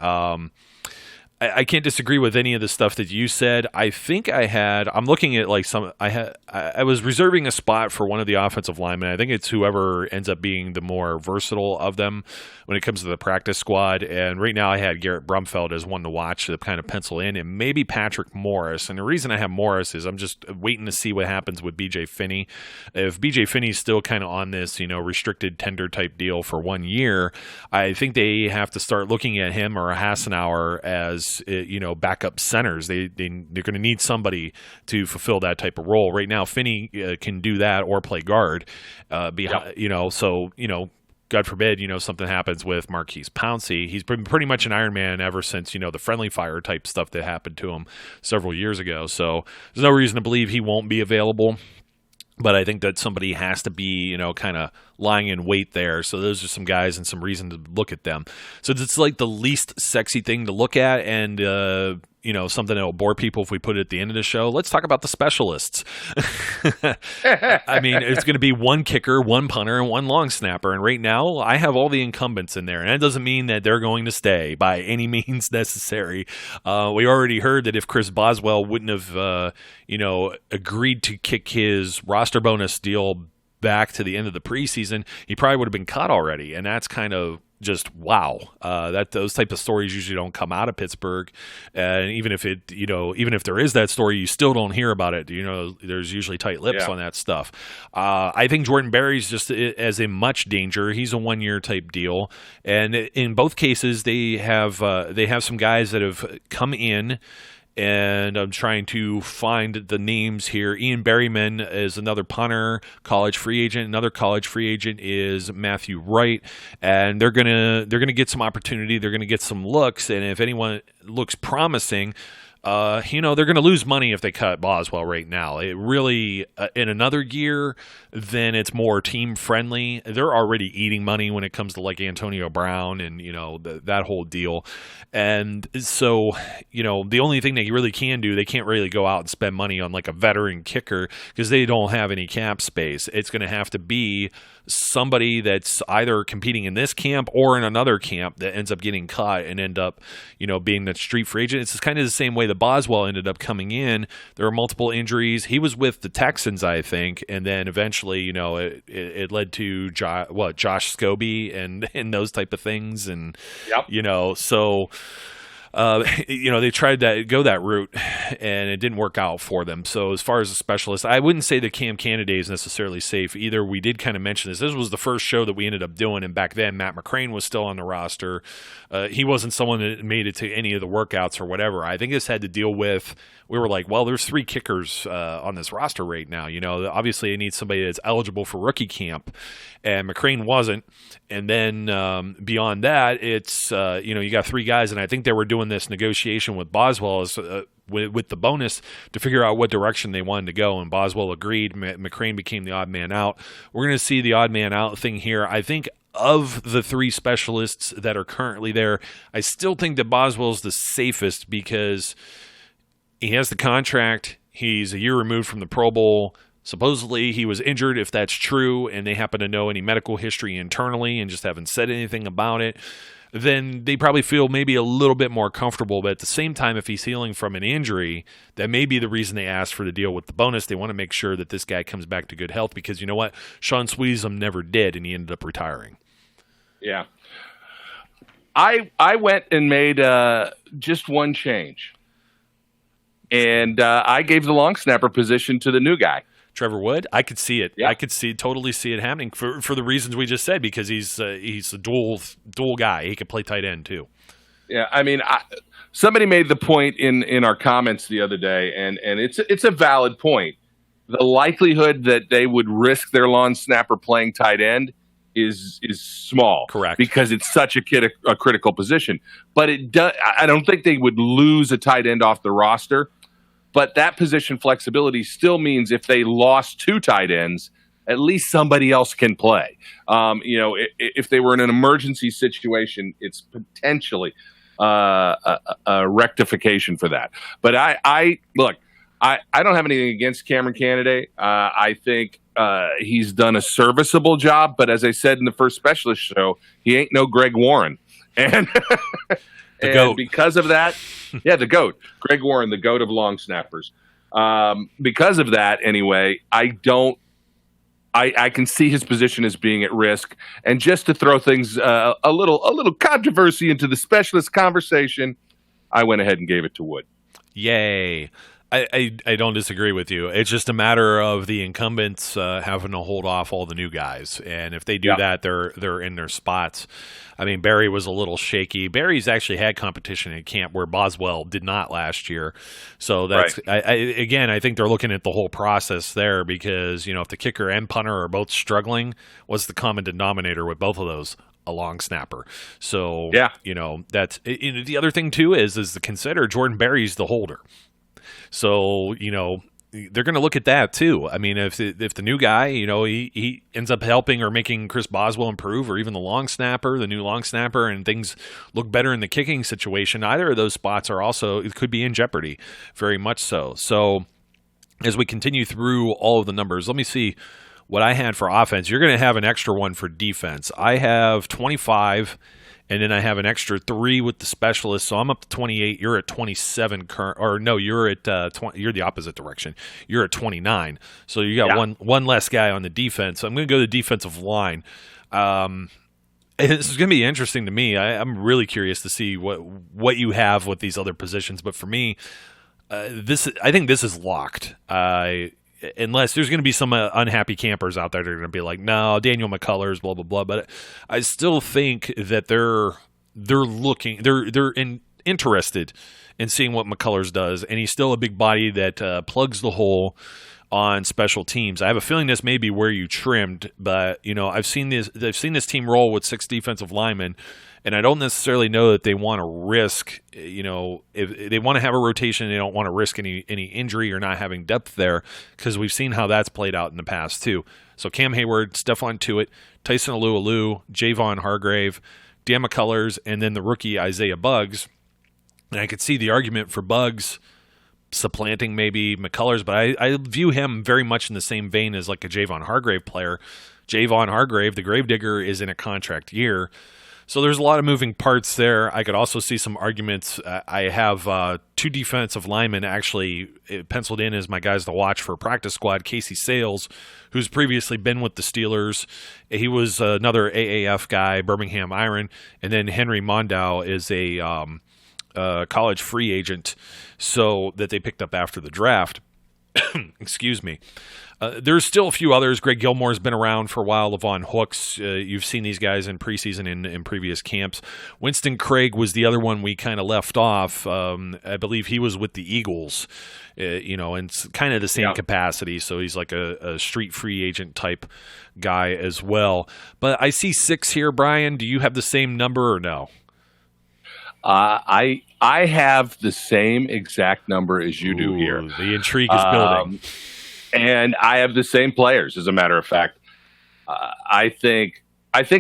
[SPEAKER 2] I can't disagree with any of the stuff that you said. I think I'm looking at like I was reserving a spot for one of the offensive linemen. I think it's whoever ends up being the more versatile of them when it comes to the practice squad. And right now I had Garrett Brumfeld as one to watch, to kind of pencil in, and maybe Patrick Morris. And the reason I have Morris is I'm just waiting to see what happens with BJ Finney. If BJ Finney's still kind of on this, restricted tender type deal for 1 year, I think they have to start looking at him or Hassenauer as backup centers. They're going to need somebody to fulfill that type of role. Right now, Finney can do that or play guard. God forbid, something happens with Marquise Pouncey. He's been pretty much an Iron Man ever since, the friendly fire type stuff that happened to him several years ago. So there's no reason to believe he won't be available. But I think that somebody has to be, kind of lying in wait there. So those are some guys and some reason to look at them. So it's like the least sexy thing to look at, and something that will bore people if we put it at the end of the show. Let's talk about the specialists. I mean, it's going to be one kicker, one punter, and one long snapper. And right now, I have all the incumbents in there. And that doesn't mean that they're going to stay by any means necessary. We already heard that if Chris Boswell wouldn't have, agreed to kick his roster bonus deal back to the end of the preseason, he probably would have been cut already. And that's kind of just wow. Those type of stories usually don't come out of Pittsburgh, and even if there is that story, you still don't hear about it. There's usually tight lips on that stuff. I think Jordan Berry's just as in much danger. He's a 1 year type deal, and in both cases they have some guys that have come in. And I'm trying to find the names here. Ian Berryman is another punter, college free agent. Another college free agent is Matthew Wright, and they're gonna get some opportunity. They're gonna get some looks, and if anyone looks promising, they're going to lose money if they cut Boswell right now. It really, in another year, then it's more team friendly. They're already eating money when it comes to like Antonio Brown and, that whole deal. And so, the only thing they really can do, they can't really go out and spend money on like a veteran kicker because they don't have any cap space. It's going to have to be somebody that's either competing in this camp or in another camp that ends up getting cut and end up, being the street free agent. It's kind of the same way that Boswell ended up coming in. There were multiple injuries. He was with the Texans, I think, and then eventually, it led to Josh Scobie and those type of things, and so. They tried to go that route, and it didn't work out for them. So as far as a specialist, I wouldn't say that Cam Canada is necessarily safe either. We did kind of mention this. This was the first show that we ended up doing, and back then Matt McCrane was still on the roster. He wasn't someone that made it to any of the workouts or whatever. I think this had to deal with, we were like, well, there's 3 kickers on this roster right now. Obviously it needs somebody that's eligible for rookie camp, and McCrane wasn't. And then beyond that, it's, you got 3 guys, and I think they were doing this negotiation with Boswell with the bonus to figure out what direction they wanted to go, and Boswell agreed. McCrane became the odd man out. We're going to see the odd man out thing here. I think of the 3 specialists that are currently there, I still think that Boswell's the safest because he has the contract. He's a year removed from the Pro Bowl. Supposedly he was injured, if that's true, and they happen to know any medical history internally and just haven't said anything about it, then they probably feel maybe a little bit more comfortable. But at the same time, if he's healing from an injury, that may be the reason they asked for the deal with the bonus. They want to make sure that this guy comes back to good health because you know what? Sean Sweezum never did, and he ended up retiring.
[SPEAKER 3] Yeah. I went and made just one change. And I gave the long snapper position to the new guy.
[SPEAKER 2] Trevor Wood, I could see it.
[SPEAKER 3] Yeah.
[SPEAKER 2] I could totally see it happening for the reasons we just said, because he's a dual guy. He could play tight end too.
[SPEAKER 3] Yeah, I mean, somebody made the point in our comments the other day, and it's a valid point. The likelihood that they would risk their long snapper playing tight end is small.
[SPEAKER 2] Correct.
[SPEAKER 3] Because it's such a critical position. But I don't think they would lose a tight end off the roster. But that position flexibility still means if they lost 2 tight ends, at least somebody else can play. If they were in an emergency situation, it's potentially a rectification for that. But I don't have anything against Cameron Candidate. I think he's done a serviceable job. But as I said in the first specialist show, he ain't no Greg Warren. And
[SPEAKER 2] the GOAT.
[SPEAKER 3] Because of that, the GOAT, Greg Warren, the GOAT of long snappers. Because of that, anyway, I can see his position as being at risk. And just to throw things a little controversy into the specialist conversation, I went ahead and gave it to Wood.
[SPEAKER 2] Yay. I don't disagree with you. It's just a matter of the incumbents having to hold off all the new guys, and if they do that, they're in their spots. I mean, Barry was a little shaky. Barry's actually had competition in camp where Boswell did not last year, so that's again, I think they're looking at the whole process there, because if the kicker and punter are both struggling, what's the common denominator with both of those? A long snapper. So that's the other thing too is to consider Jordan Barry's the holder. So, they're going to look at that too. I mean, if the new guy, he ends up helping or making Chris Boswell improve, or even the new long snapper, and things look better in the kicking situation, either of those spots it could be in jeopardy, very much so. So as we continue through all of the numbers, let me see what I had for offense. You're going to have an extra one for defense. I have 25. And then I have an extra 3 with the specialist, so I'm up to 28. You're at 27 current, or no, you're at 20. You're the opposite direction. You're at 29. So you got one less guy on the defense. So I'm going to go to the defensive line. And this is going to be interesting to me. I'm really curious to see what you have with these other positions. But for me, I think this is locked. Unless there's going to be some unhappy campers out there that are going to be like, no, Daniel McCullers, blah blah blah. But I still think that they're interested in seeing what McCullers does, and he's still a big body that plugs the hole on special teams. I have a feeling this may be where you trimmed, but I've seen this team roll with 6 defensive linemen. And I don't necessarily know that they want to risk, if they want to have a rotation, they don't want to risk any injury or not having depth there, because we've seen how that's played out in the past too. So Cam Hayward, Stephon Tuitt, Tyson Alualu, Javon Hargrave, Dan McCullers, and then the rookie Isaiah Buggs. And I could see the argument for Buggs supplanting maybe McCullers, but I view him very much in the same vein as like a Javon Hargrave player. Javon Hargrave, the Gravedigger, is in a contract year. So there's a lot of moving parts there. I could also see some arguments. I have 2 defensive linemen actually penciled in as my guys to watch for practice squad. Casey Sales, who's previously been with the Steelers. He was another AAF guy, Birmingham Iron. And then Henry Mondow is a college free agent, so that they picked up after the draft. Excuse me. There's still a few others. Greg Gilmore's been around for a while. Levon Hooks. You've seen these guys in preseason in previous camps. Winston Craig was the other one we kind of left off. I believe he was with the Eagles, in kind of the same capacity. So he's like a street free agent type guy as well. But I see 6 here, Brian. Do you have the same number or no?
[SPEAKER 3] I have the same exact number as you do here.
[SPEAKER 2] The intrigue is building.
[SPEAKER 3] And I have the same players, as a matter of fact. I think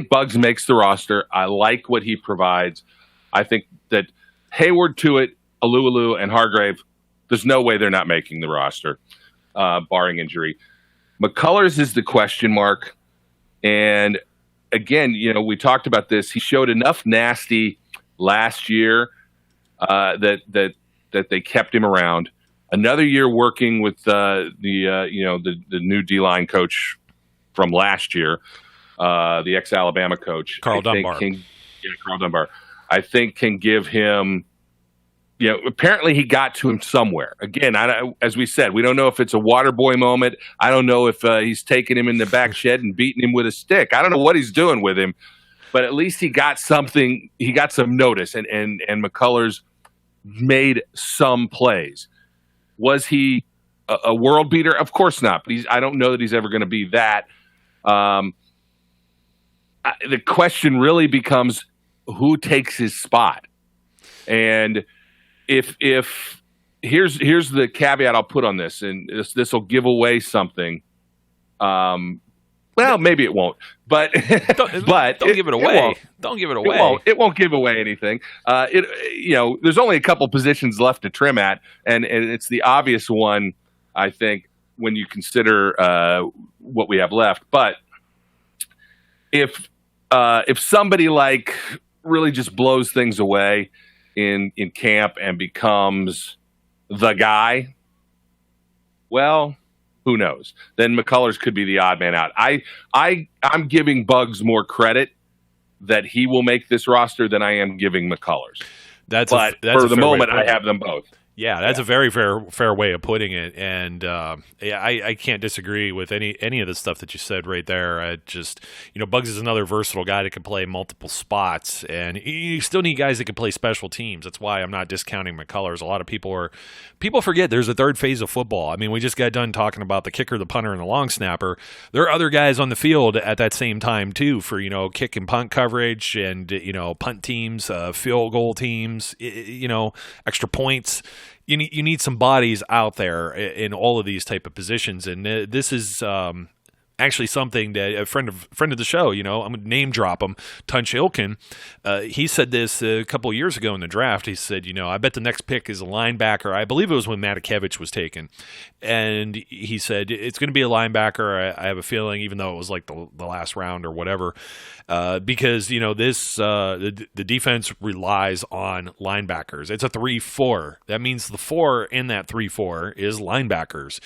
[SPEAKER 3] Buggs makes the roster. I like what he provides. I think that Hayward, Tuitt, Alualu, and Hargrave, there's no way they're not making the roster, barring injury. McCullers is the question mark. And again, we talked about this. He showed enough nasty last year that they kept him around. Another year working with the new D-line coach from last year, the ex-Alabama coach,
[SPEAKER 2] Carl Dunbar.
[SPEAKER 3] Carl Dunbar, I think can give him apparently he got to him somewhere. Again, as we said, we don't know if it's a water boy moment. I don't know if he's taking him in the back shed and beating him with a stick. I don't know what he's doing with him, but at least he got something. He got some notice, and McCullers made some plays. Was he a world beater? Of course not. But I don't know that he's ever going to be that. The question really becomes who takes his spot, and if here's the caveat I'll put on this, and this will give away something. Well, maybe it won't, but
[SPEAKER 2] don't give it away. Don't give it away.
[SPEAKER 3] It won't give away anything. There's only a couple positions left to trim at, and it's the obvious one, I think, when you consider what we have left. But if somebody like really just blows things away in camp and becomes the guy, well, who knows? Then McCullers could be the odd man out. I'm giving Bugs more credit that he will make this roster than I am giving McCullers. But for the moment, I have them both.
[SPEAKER 2] Yeah, that's a very fair way of putting it, and I can't disagree with any of the stuff that you said right there. I just, Bugs is another versatile guy that can play multiple spots, and you still need guys that can play special teams. That's why I'm not discounting McCullers. A lot of people forget there's a third phase of football. I mean, we just got done talking about the kicker, the punter, and the long snapper. There are other guys on the field at that same time too for kick and punt coverage, and punt teams, field goal teams, extra points. You need some bodies out there in all of these type of positions, and this is actually something that a friend of the show, I'm going to name drop him, Tunch Ilkin. He said this a couple of years ago in the draft. He said, I bet the next pick is a linebacker. I believe it was when Matakevich was taken. And he said, it's going to be a linebacker. I have a feeling, even though it was like the last round or whatever, because, the defense relies on linebackers. It's a 3-4. That means the 4 in that 3-4 is linebackers.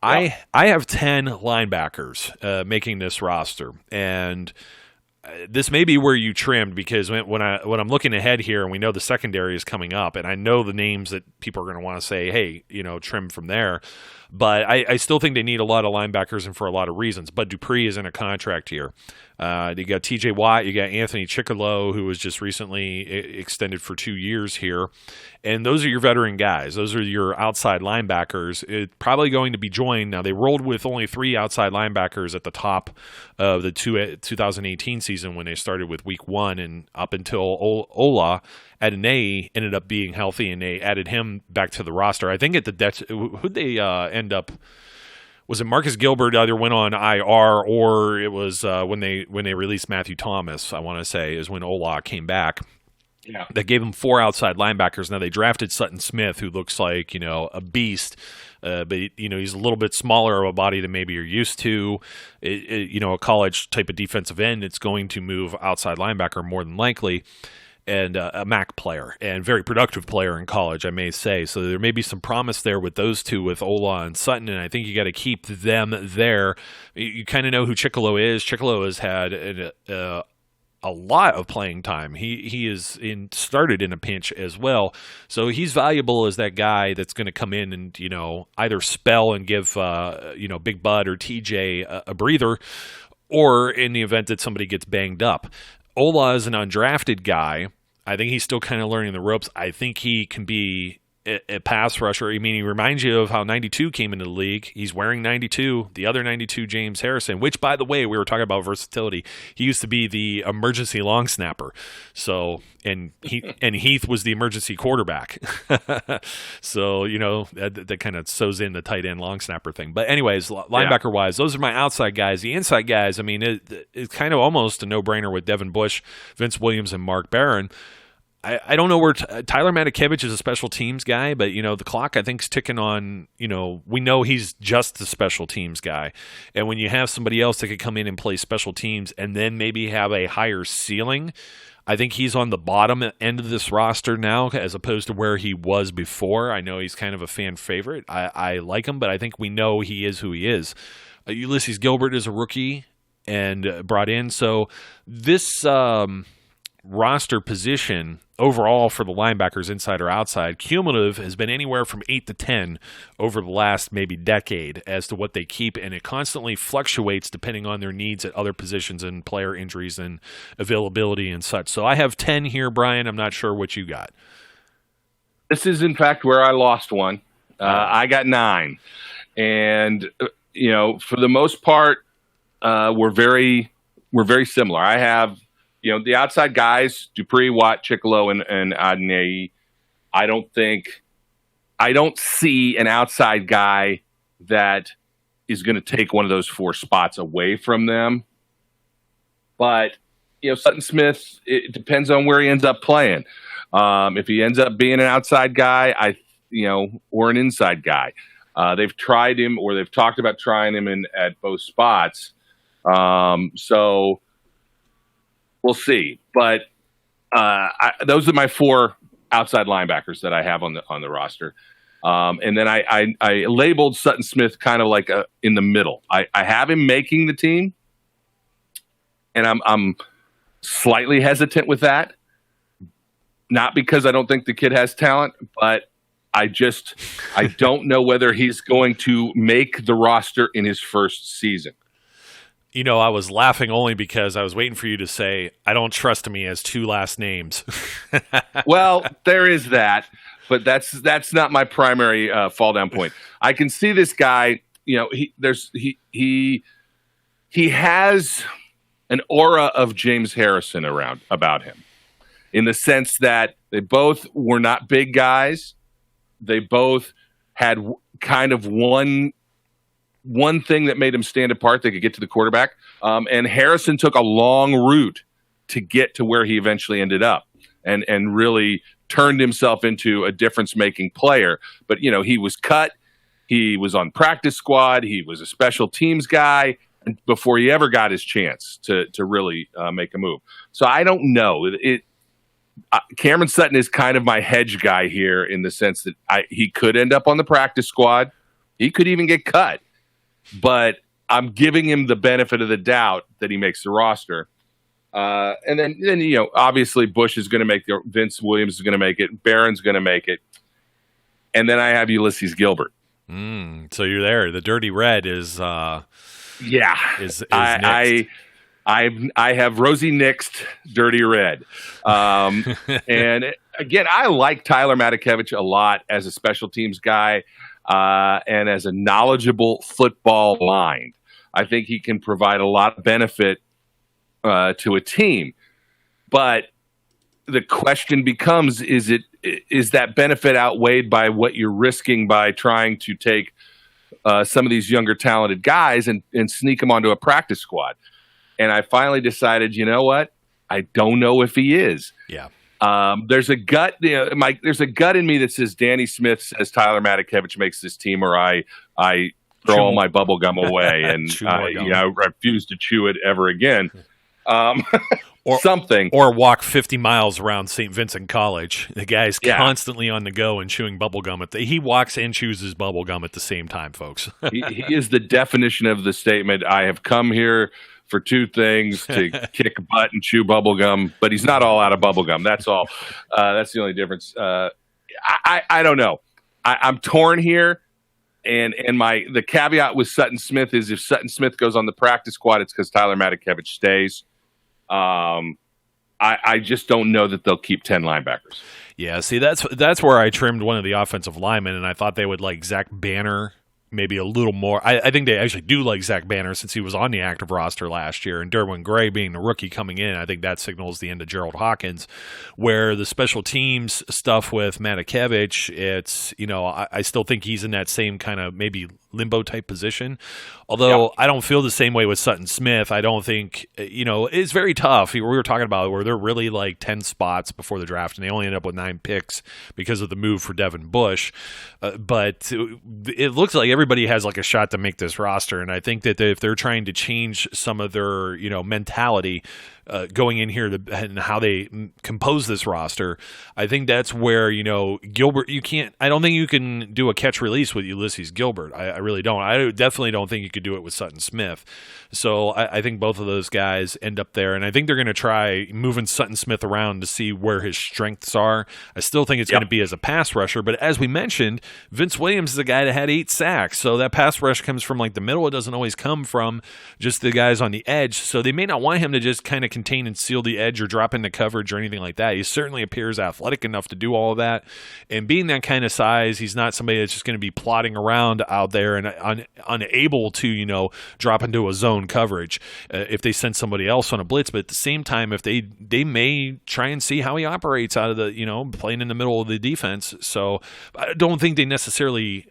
[SPEAKER 2] Yep. I have 10 linebackers making this roster, and this may be where you trimmed, because when I'm looking ahead here, and we know the secondary is coming up, and I know the names that people are going to want to say, hey, trim from there. But I still think they need a lot of linebackers, and for a lot of reasons. Bud Dupree is in a contract year. You got T.J. Watt, you got Anthony Chickillo, who was just recently extended for 2 years here. And those are your veteran guys. Those are your outside linebackers. It's probably going to be joined. Now, they rolled with only 3 outside linebackers at the top of the 2018 season when they started with week 1, and up until Ola Adonai ended up being healthy, and they added him back to the roster. I think who'd they end up? Was it Marcus Gilbert either went on IR, or it was when they released Matthew Thomas, I want to say, is when Ola came back. Yeah. That gave him 4 outside linebackers. Now they drafted Sutton Smith, who looks like, a beast. But he's a little bit smaller of a body than maybe you're used to. A college type of defensive end, it's going to move outside linebacker more than likely. And a MAC player, and very productive player in college, I may say. So there may be some promise there with those two, with Ola and Sutton, and I think you got to keep them there. You kind of know who Chickillo is. Chickillo has had a lot of playing time. He is started in a pinch as well, so he's valuable as that guy that's going to come in and either spell and give Big Bud or TJ a breather, or in the event that somebody gets banged up. Ola is an undrafted guy. I think he's still kind of learning the ropes. I think he can be a pass rusher. I mean, he reminds you of how 92 came into the league. He's wearing 92, the other 92, James Harrison, which, by the way, we were talking about versatility. He used to be the emergency long snapper. So, and Heath was the emergency quarterback. So, that kind of sews in the tight end long snapper thing. But anyways, linebacker-wise, those are my outside guys. The inside guys, I mean, it's kind of almost a no-brainer with Devin Bush, Vince Williams, and Mark Barron. I don't know where Tyler Matakevich is a special teams guy, but, the clock, I think, is ticking on, we know he's just a special teams guy. And when you have somebody else that could come in and play special teams and then maybe have a higher ceiling, I think he's on the bottom end of this roster now as opposed to where he was before. I know he's kind of a fan favorite. I like him, but I think we know he is who he is. Ulysses Gilbert is a rookie and brought in. So this roster position overall for the linebackers, inside or outside, cumulative has been anywhere from 8 to 10 over the last maybe decade as to what they keep, and it constantly fluctuates depending on their needs at other positions and player injuries and availability and such. So I have 10 here, Brian. I'm not sure what you got.
[SPEAKER 3] This is, in fact, where I lost one. I got 9. And, for the most part, we're very similar. I have, the outside guys, Dupree, Watt, Chicolo, and Adnei. I don't see an outside guy that is going to take one of those 4 spots away from them. But, Sutton Smith, it depends on where he ends up playing. If he ends up being an outside guy, or an inside guy, they've tried him, or they've talked about trying him at both spots. So we'll see. But those are my 4 outside linebackers that I have on the roster. And then I labeled Sutton Smith kind of like in the middle. I have him making the team, and I'm slightly hesitant with that. Not because I don't think the kid has talent, but I don't know whether he's going to make the roster in his first season.
[SPEAKER 2] I was laughing only because I was waiting for you to say, I don't trust him. He has 2 last names.
[SPEAKER 3] Well, there is that, but that's not my primary fall down point. I can see this guy, he has an aura of James Harrison about him, in the sense that they both were not big guys. They both had kind of one thing that made them stand apart. They could get to the quarterback. And Harrison took a long route to get to where he eventually ended up, and really turned himself into a difference-making player. But, he was cut. He was on practice squad. He was a special teams guy before he ever got his chance to really make a move. So I don't know. Cameron Sutton is kind of my hedge guy here, in the sense that he could end up on the practice squad. He could even get cut. But I'm giving him the benefit of the doubt that he makes the roster. And then obviously Bush is going to make Vince Williams is going to make it. Barron's going to make it. And then I have Ulysses Gilbert.
[SPEAKER 2] So you're there. The Dirty Red is Is
[SPEAKER 3] I have Rosie Nixed Dirty Red. And again, I like Tyler Matakevich a lot as a special teams guy and as a knowledgeable football mind. I think he can provide a lot of benefit to a team. But the question becomes, is that benefit outweighed by what you're risking by trying to take some of these younger talented guys and sneak them onto a practice squad? And I finally decided, you know what? I don't know if he is.
[SPEAKER 2] Yeah.
[SPEAKER 3] There's a gut. There's a gut in me that says Danny Smith says Tyler Matakevich makes this team, or I throw all my bubble gum away and I refuse to chew it ever again. Or something,
[SPEAKER 2] or walk 50 miles around St. Vincent College. The guy's constantly on the go and chewing bubble gum. He walks and chews his bubble gum at the same time, folks.
[SPEAKER 3] he is the definition of the statement. I have come here for 2 things: to kick butt and chew bubble gum. But he's not all out of bubble gum. That's all. That's the only difference. I don't know. I'm torn here. And the caveat with Sutton Smith is, if Sutton Smith goes on the practice squad, it's because Tyler Matakevich stays. I just don't know that they'll keep 10 linebackers.
[SPEAKER 2] Yeah, see, that's where I trimmed one of the offensive linemen, and I thought they would like Zach Banner maybe a little more. I think they actually do like Zach Banner, since he was on the active roster last year, and Derwin Gray being the rookie coming in, I think that signals the end of Gerald Hawkins. Where the special teams stuff with Matakevich, it's, I still think he's in that same kind of maybe limbo type position. Although I don't feel the same way with Sutton Smith. I don't think, it's very tough. We were talking about where they're really like 10 spots before the draft, and they only end up with 9 picks because of the move for Devin Bush. But it looks like everybody everybody has like a shot to make this roster, and I think that if they're trying to change some of their mentality going in here and how they compose this roster, I think that's where Gilbert. I don't think you can do a catch release with Ulysses Gilbert. I really don't. I definitely don't think you could do it with Sutton Smith. So I think both of those guys end up there, and I think they're going to try moving Sutton Smith around to see where his strengths are. I still think it's going to be as a pass rusher, but as we mentioned, Vince Williams is a guy that had 8 sacks, so that pass rush comes from like the middle. It doesn't always come from just the guys on the edge, so they may not want him to just kind of contain and seal the edge or drop into coverage or anything like that. He certainly appears athletic enough to do all of that, and being that kind of size, he's not somebody that's just going to be plodding around out there and unable to drop into a zone coverage if they send somebody else on a blitz. But at the same time, if they may try and see how he operates out of the playing in the middle of the defense. So I don't think they necessarily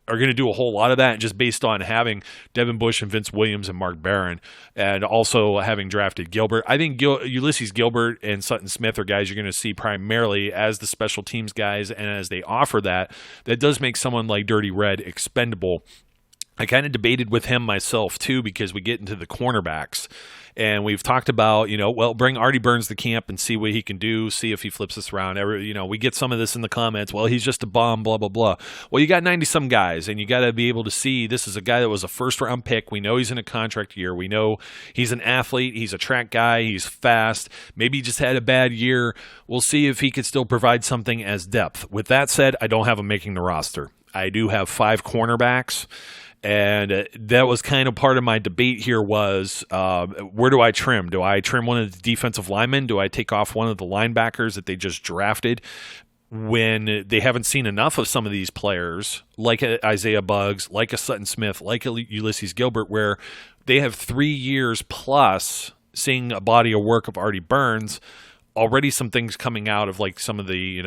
[SPEAKER 2] are going to do a whole lot of that just based on having Devin Bush and Vince Williams and Mark Barron, and also having drafted Gilbert. I think Ulysses Gilbert and Sutton Smith are guys you're going to see primarily as the special teams guys, and as they offer that does make someone like Dirty Red expendable. I kind of debated with him myself too, because we get into the cornerbacks. And we've talked about, bring Artie Burns to camp and see what he can do, see if he flips us around. We get some of this in the comments. Well, he's just a bum, blah, blah, blah. Well, you got 90-some guys, and you got to be able to see this is a guy that was a first-round pick. We know he's in a contract year. We know he's an athlete. He's a track guy. He's fast. Maybe he just had a bad year. We'll see if he could still provide something as depth. With that said, I don't have him making the roster. I do have 5 cornerbacks. And that was kind of part of my debate here was, where do I trim? Do I trim one of the defensive linemen? Do I take off one of the linebackers that they just drafted when they haven't seen enough of some of these players, like Isaiah Buggs, like a Sutton Smith, like a Ulysses Gilbert, where they have 3 years plus seeing a body of work of Artie Burns, already some things coming out of like some of the,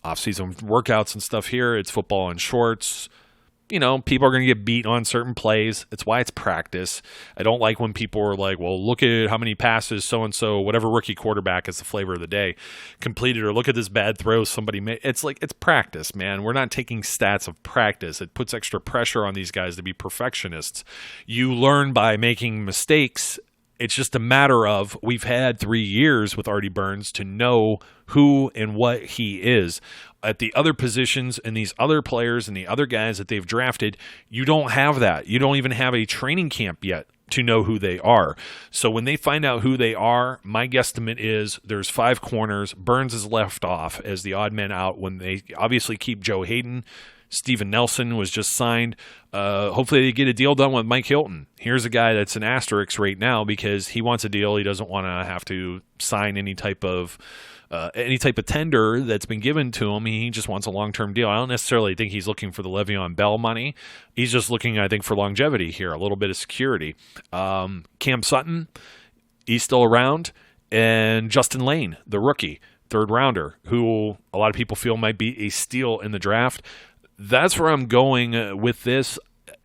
[SPEAKER 2] off-season workouts and stuff here. It's football in shorts. People are going to get beat on certain plays. It's why it's practice. I don't like when people are like, well, look at how many passes so-and-so, whatever rookie quarterback is the flavor of the day, completed, or look at this bad throw somebody made. It's like, it's practice, man. We're not taking stats of practice. It puts extra pressure on these guys to be perfectionists. You learn by making mistakes. It's just a matter of, we've had 3 years with Artie Burns to know who and what he is. At the other positions and these other players and the other guys that they've drafted, you don't have that. You don't even have a training camp yet to know who they are. So when they find out who they are, my guesstimate is there's 5 corners. Burns is left off as the odd man out when they obviously keep Joe Hayden. Steven Nelson was just signed. Hopefully they get a deal done with Mike Hilton. Here's a guy that's an asterisk right now because he wants a deal. He doesn't want to have to sign any type of tender that's been given to him. He just wants a long-term deal. I don't necessarily think he's looking for the Le'Veon Bell money. He's just looking, I think, for longevity here, a little bit of security. Cam Sutton, he's still around. And Justin Lane, the rookie, 3rd rounder, who a lot of people feel might be a steal in the draft. That's where I'm going with this.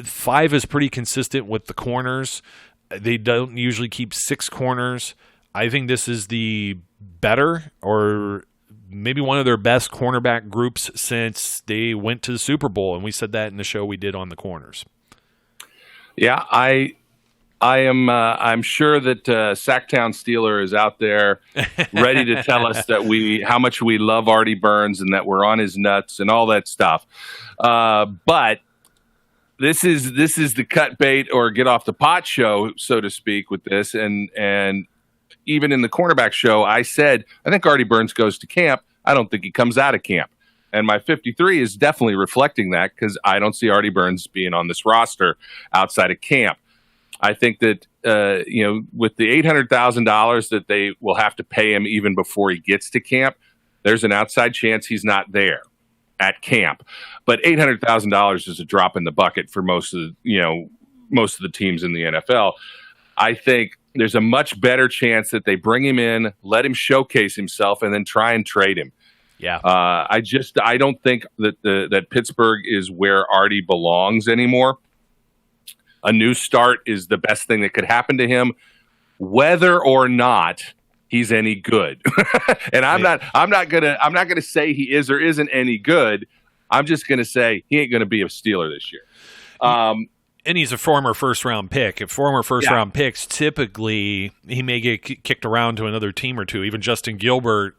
[SPEAKER 2] 5 is pretty consistent with the corners. They don't usually keep 6 corners. I think this is the better, or maybe one of their best cornerback groups since they went to the Super Bowl, and we said that in the show we did on the corners.
[SPEAKER 3] Yeah, I'm sure that Sacktown Steeler is out there ready to tell us that how much we love Artie Burns and that we're on his nuts and all that stuff. But this is the cut bait or get off the pot show, so to speak, with this. And even in the cornerback show, I said, I think Artie Burns goes to camp. I don't think he comes out of camp. And my 53 is definitely reflecting that because I don't see Artie Burns being on this roster outside of camp. I think that, with the $800,000 that they will have to pay him even before he gets to camp, there's an outside chance he's not there at camp. But $800,000 is a drop in the bucket for most of the teams in the NFL. I think there's a much better chance that they bring him in, let him showcase himself, and then try and trade him.
[SPEAKER 2] Yeah.
[SPEAKER 3] I don't think that Pittsburgh is where Artie belongs anymore. A new start is the best thing that could happen to him, whether or not he's any good. And I'm not gonna say he is or isn't any good. I'm just gonna say he ain't gonna be a Steeler this year.
[SPEAKER 2] And he's a former first-round pick. If former first-round picks, typically he may get kicked around to another team or two. Even Justin Gilbert,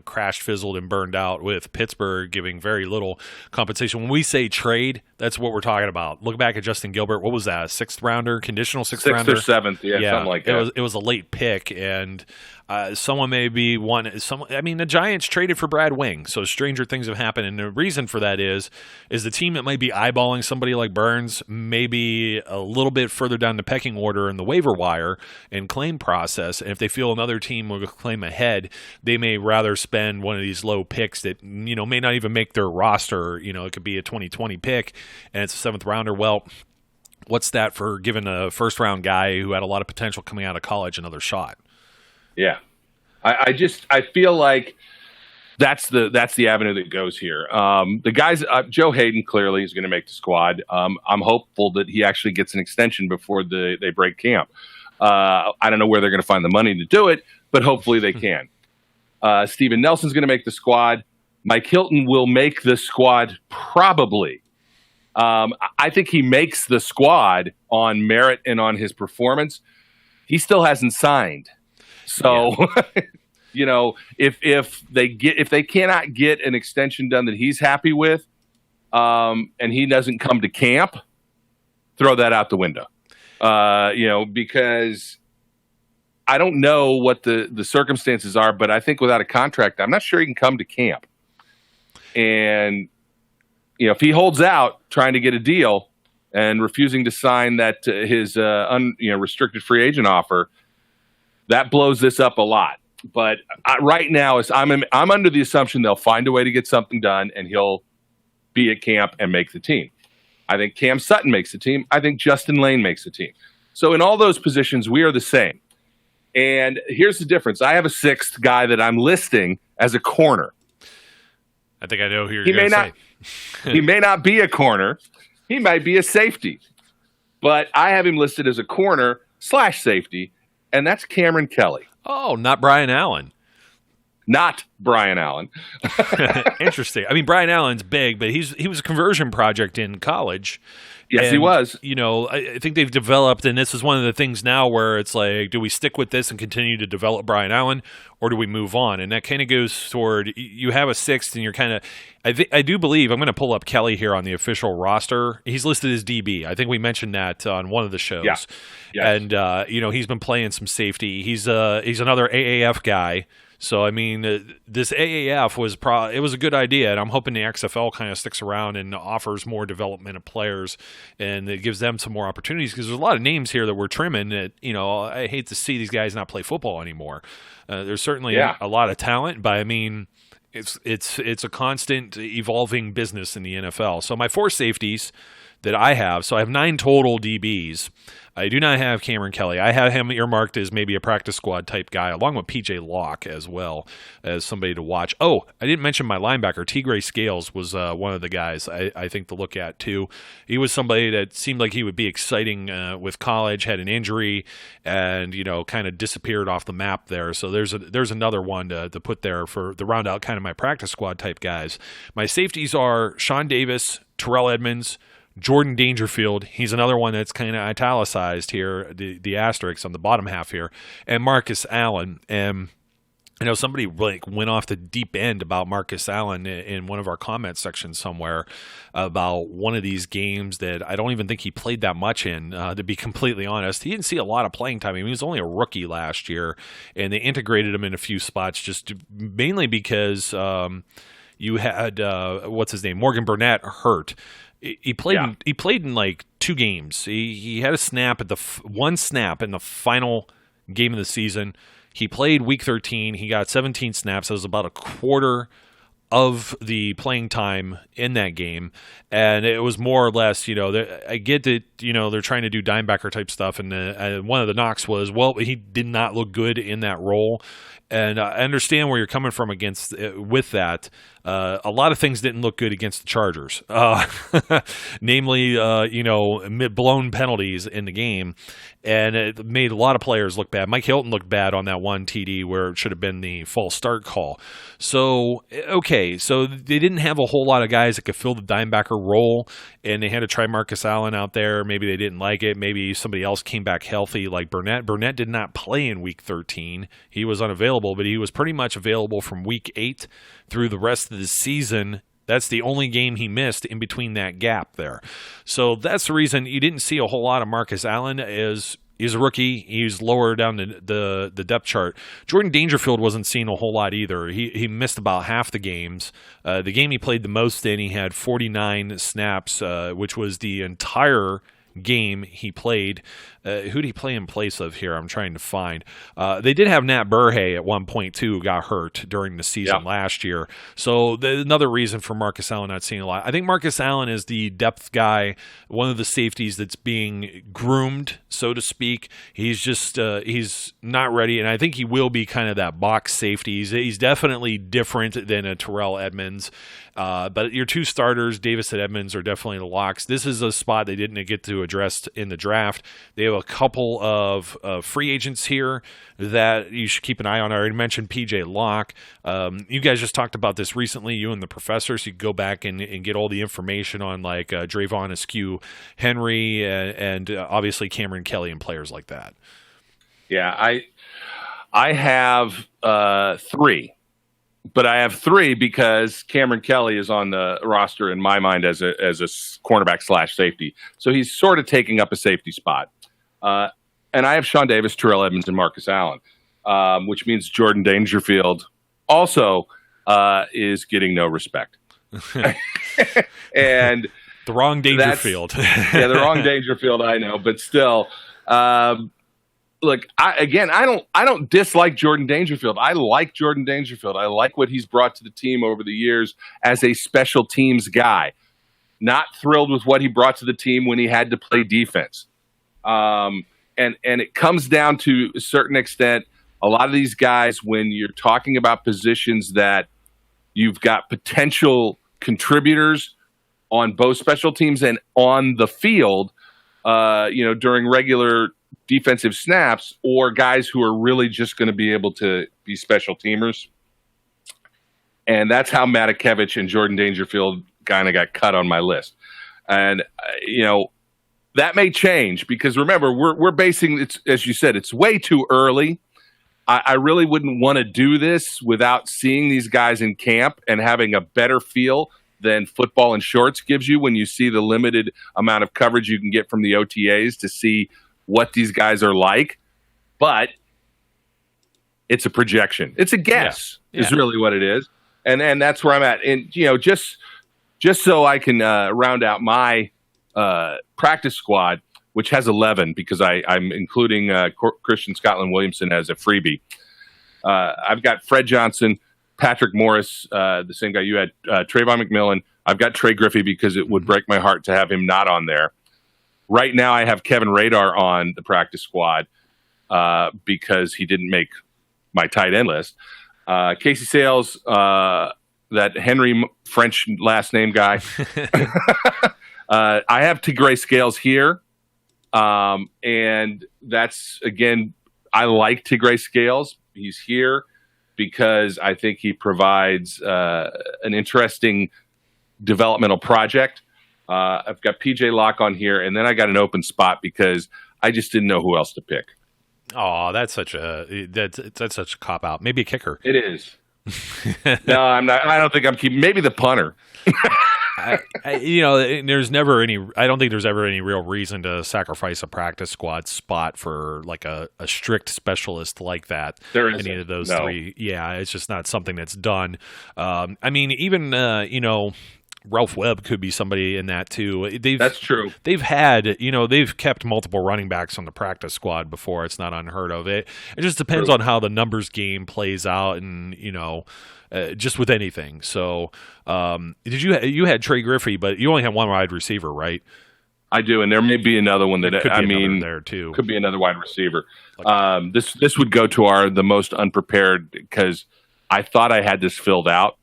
[SPEAKER 2] crashed, fizzled, and burned out with Pittsburgh, giving very little compensation. When we say trade, that's what we're talking about. Look back at Justin Gilbert. What was that? A sixth-rounder, conditional sixth-rounder?
[SPEAKER 3] Sixth or seventh, something like that.
[SPEAKER 2] It was a late pick, and someone may be one. The Giants traded for Brad Wing, so stranger things have happened. And the reason for that is the team that might be eyeballing somebody like Burns maybe a little bit further down the pecking order in the waiver wire and claim process. And if they feel another team will claim ahead, they may rather spend one of these low picks that may not even make their roster. It could be a 2020 pick, and it's a seventh rounder. Well, what's that for giving a first round guy who had a lot of potential coming out of college another shot?
[SPEAKER 3] Yeah, I feel like that's the avenue that goes here. The guys, Joe Hayden clearly is going to make the squad. I'm hopeful that he actually gets an extension before they break camp. I don't know where they're going to find the money to do it, but hopefully they can. Steven Nelson's going to make the squad. Mike Hilton will make the squad probably. I think he makes the squad on merit and on his performance. He still hasn't signed. So, if they cannot get an extension done that he's happy with, and he doesn't come to camp, throw that out the window. Because I don't know what the circumstances are, but I think without a contract, I'm not sure he can come to camp. And if he holds out trying to get a deal and refusing to sign that his restricted free agent offer, that blows this up a lot. But right now, I'm under the assumption they'll find a way to get something done, and he'll be at camp and make the team. I think Cam Sutton makes the team. I think Justin Lane makes the team. So in all those positions, we are the same. And here's the difference. I have a sixth guy that I'm listing as a corner.
[SPEAKER 2] I think I know who you're going to say.
[SPEAKER 3] He may not be a corner. He might be a safety. But I have him listed as a corner/safety, and that's Cameron Kelly.
[SPEAKER 2] Oh, not Brian Allen.
[SPEAKER 3] Not Brian Allen.
[SPEAKER 2] Interesting. Brian Allen's big, but he was a conversion project in college.
[SPEAKER 3] Yes, he was.
[SPEAKER 2] I think they've developed, and this is one of the things now where it's like, do we stick with this and continue to develop Brian Allen, or do we move on? And that kind of goes toward, you have a sixth, and you're kind of, I do believe, I'm going to pull up Kelly here on the official roster. He's listed as DB. I think we mentioned that on one of the shows. Yeah. Yes. And, he's been playing some safety. He's another AAF guy. So, this AAF was a good idea, and I'm hoping the XFL kind of sticks around and offers more development of players, and it gives them some more opportunities, because there's a lot of names here that we're trimming that, I hate to see these guys not play football anymore. There's certainly a lot of talent, but it's a constant evolving business in the NFL. So my four safeties that I have, so I have 9 total DBs. I do not have Cameron Kelly. I have him earmarked as maybe a practice squad type guy, along with PJ Locke as well as somebody to watch. Oh, I didn't mention my linebacker. Tigray Scales was one of the guys I think to look at too. He was somebody that seemed like he would be exciting with college, had an injury, and kind of disappeared off the map there. So there's another one to put there for the round out kind of my practice squad type guys. My safeties are Sean Davis, Terrell Edmonds, Jordan Dangerfield, he's another one that's kind of italicized here, the asterisks on the bottom half here, and Marcus Allen. And somebody went off the deep end about Marcus Allen in one of our comment sections somewhere about one of these games that I don't even think he played that much in, to be completely honest. He didn't see a lot of playing time. He was only a rookie last year, and they integrated him in a few spots mainly because you had, what's his name, Morgan Burnett hurt. He played in like 2 games. He had a snap one snap in the final game of the season. He played week 13. He got 17 snaps. That was about a quarter of the playing time in that game. And it was more or less, I get that, they're trying to do dimebacker type stuff. And one of the knocks was, well, he did not look good in that role. And I understand where you're coming from with that. A lot of things didn't look good against the Chargers, namely, blown penalties in the game, and it made a lot of players look bad. Mike Hilton looked bad on that one TD where it should have been the false start call. So, okay, so they didn't have a whole lot of guys that could fill the linebacker role, and they had to try Marcus Allen out there. Maybe they didn't like it. Maybe somebody else came back healthy like Burnett. Burnett did not play in Week 13. He was unavailable, but he was pretty much available from Week 8 through the rest of the season. That's the only game he missed in between that gap there. So that's the reason you didn't see a whole lot of Marcus Allen. He's a rookie. He's lower down the depth chart. Jordan Dangerfield wasn't seen a whole lot either. He missed about half the games. The game he played the most in, he had 49 snaps, which was the entire game he played. Who did he play in place of here? I'm trying to find. They did have Nat Burhay at one point too, who got hurt during the season last year. So another reason for Marcus Allen not seeing a lot. I think Marcus Allen is the depth guy, one of the safeties that's being groomed, so to speak. He's just he's not ready, and I think he will be kind of that box safety. He's definitely different than a Terrell Edmunds. But your two starters, Davis and Edmonds, are definitely the locks. This is a spot they didn't get to address in the draft. They have a couple of free agents here that you should keep an eye on. I already mentioned PJ Locke. You guys just talked about this recently, you and the professor, so you can go back and get all the information on like Drayvon Askew Henry and obviously Cameron Kelly and players like that.
[SPEAKER 3] Yeah, I have 3. But I have 3 because Cameron Kelly is on the roster in my mind as a cornerback / safety. So he's sort of taking up a safety spot. And I have Sean Davis, Terrell Edmunds, and Marcus Allen, which means Jordan Dangerfield also is getting no respect. And
[SPEAKER 2] the wrong Dangerfield.
[SPEAKER 3] Yeah, the wrong Dangerfield, I know. But still, look, I don't dislike Jordan Dangerfield. I like Jordan Dangerfield. I like what he's brought to the team over the years as a special teams guy. Not thrilled with what he brought to the team when he had to play defense. And it comes down to a certain extent, a lot of these guys, when you're talking about positions that you've got potential contributors on both special teams and on the field, during regular defensive snaps, or guys who are really just going to be able to be special teamers. And that's how Matakevich and Jordan Dangerfield kind of got cut on my list. And, that may change because remember, we're basing it, as you said, it's way too early. I really wouldn't want to do this without seeing these guys in camp and having a better feel than football and shorts gives you when you see the limited amount of coverage you can get from the OTAs to see what these guys are like. But it's a projection. It's a guess is really what it is. And that's where I'm at. And, just so I can round out my practice squad, which has 11 because I'm including Christian Scotland Williamson as a freebie. I've got Fred Johnson, Patrick Morris, the same guy you had, Trayvon McMillan. I've got Trey Griffey because it would break my heart to have him not on there. Right now I have Kevin Radar on the practice squad because he didn't make my tight end list. Casey Sales, that Henry French last name guy. I have Tigray Scales here. And that's, again, I like Tigray Scales. He's here because I think he provides an interesting developmental project. I've got PJ Locke on here, and then I got an open spot because I just didn't know who else to pick.
[SPEAKER 2] Oh, that's such a cop out. Maybe a kicker.
[SPEAKER 3] It is. No, I'm not. I don't think I'm keeping. Maybe the punter.
[SPEAKER 2] There's never any. I don't think there's ever any real reason to sacrifice a practice squad spot for like a strict specialist like that.
[SPEAKER 3] There isn't.
[SPEAKER 2] Any of those three. Yeah, it's just not something that's done. Even Ralph Webb could be somebody in that too.
[SPEAKER 3] That's true.
[SPEAKER 2] They've had, they've kept multiple running backs on the practice squad before. It's not unheard of. It just depends on how the numbers game plays out, and just with anything. So, you had Trey Griffey, but you only had one wide receiver, right?
[SPEAKER 3] I do, and there may be another one that
[SPEAKER 2] could be there too.
[SPEAKER 3] Could be another wide receiver. This would go to the most unprepared, because I thought I had this filled out,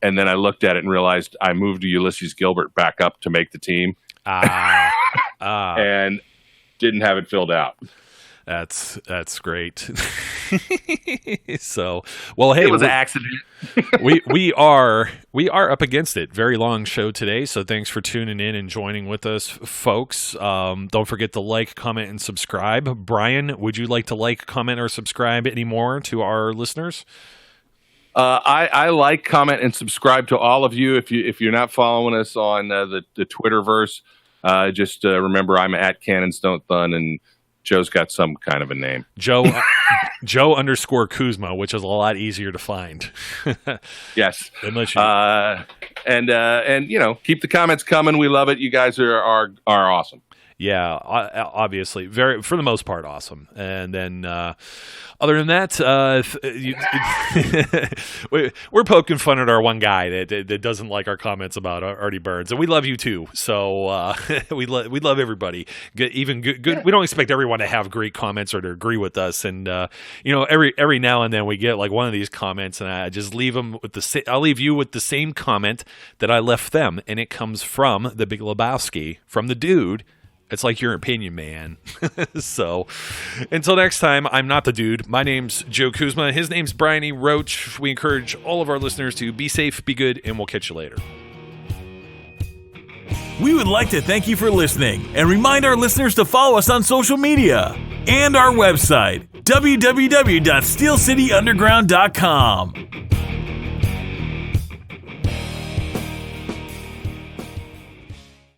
[SPEAKER 3] and then I looked at it and realized I moved Ulysses Gilbert back up to make the team, and didn't have it filled out.
[SPEAKER 2] That's great. So, well, hey,
[SPEAKER 3] it was an accident.
[SPEAKER 2] we are up against it. Very long show today, so thanks for tuning in and joining with us, folks. Don't forget to like, comment, and subscribe. Brian, would you like to like, comment, or subscribe anymore to our listeners?
[SPEAKER 3] I like, comment, and subscribe to all of you. If you're not following us on the Twitterverse, just remember I'm at Cannons Don't Thun, and Joe's got some kind of a name. Joe
[SPEAKER 2] _Kuzma, which is a lot easier to find.
[SPEAKER 3] Yes.
[SPEAKER 2] Unless you...
[SPEAKER 3] and keep the comments coming. We love it. You guys are awesome.
[SPEAKER 2] Yeah, obviously, for the most part, awesome. And then, other than that, we're poking fun at our one guy that doesn't like our comments about Artie Burns, and we love you too. So we love everybody. Good. We don't expect everyone to have great comments or to agree with us. And every now and then we get like one of these comments, and I just leave them with I'll leave you with the same comment that I left them, and it comes from the Big Lebowski, from the dude. It's like your opinion, man. So, until next time, I'm not the dude. My name's Joe Kuzma. His name's Brian E. Roach. We encourage all of our listeners to be safe, be good, and we'll catch you later.
[SPEAKER 1] We would like to thank you for listening and remind our listeners to follow us on social media and our website, www.steelcityunderground.com.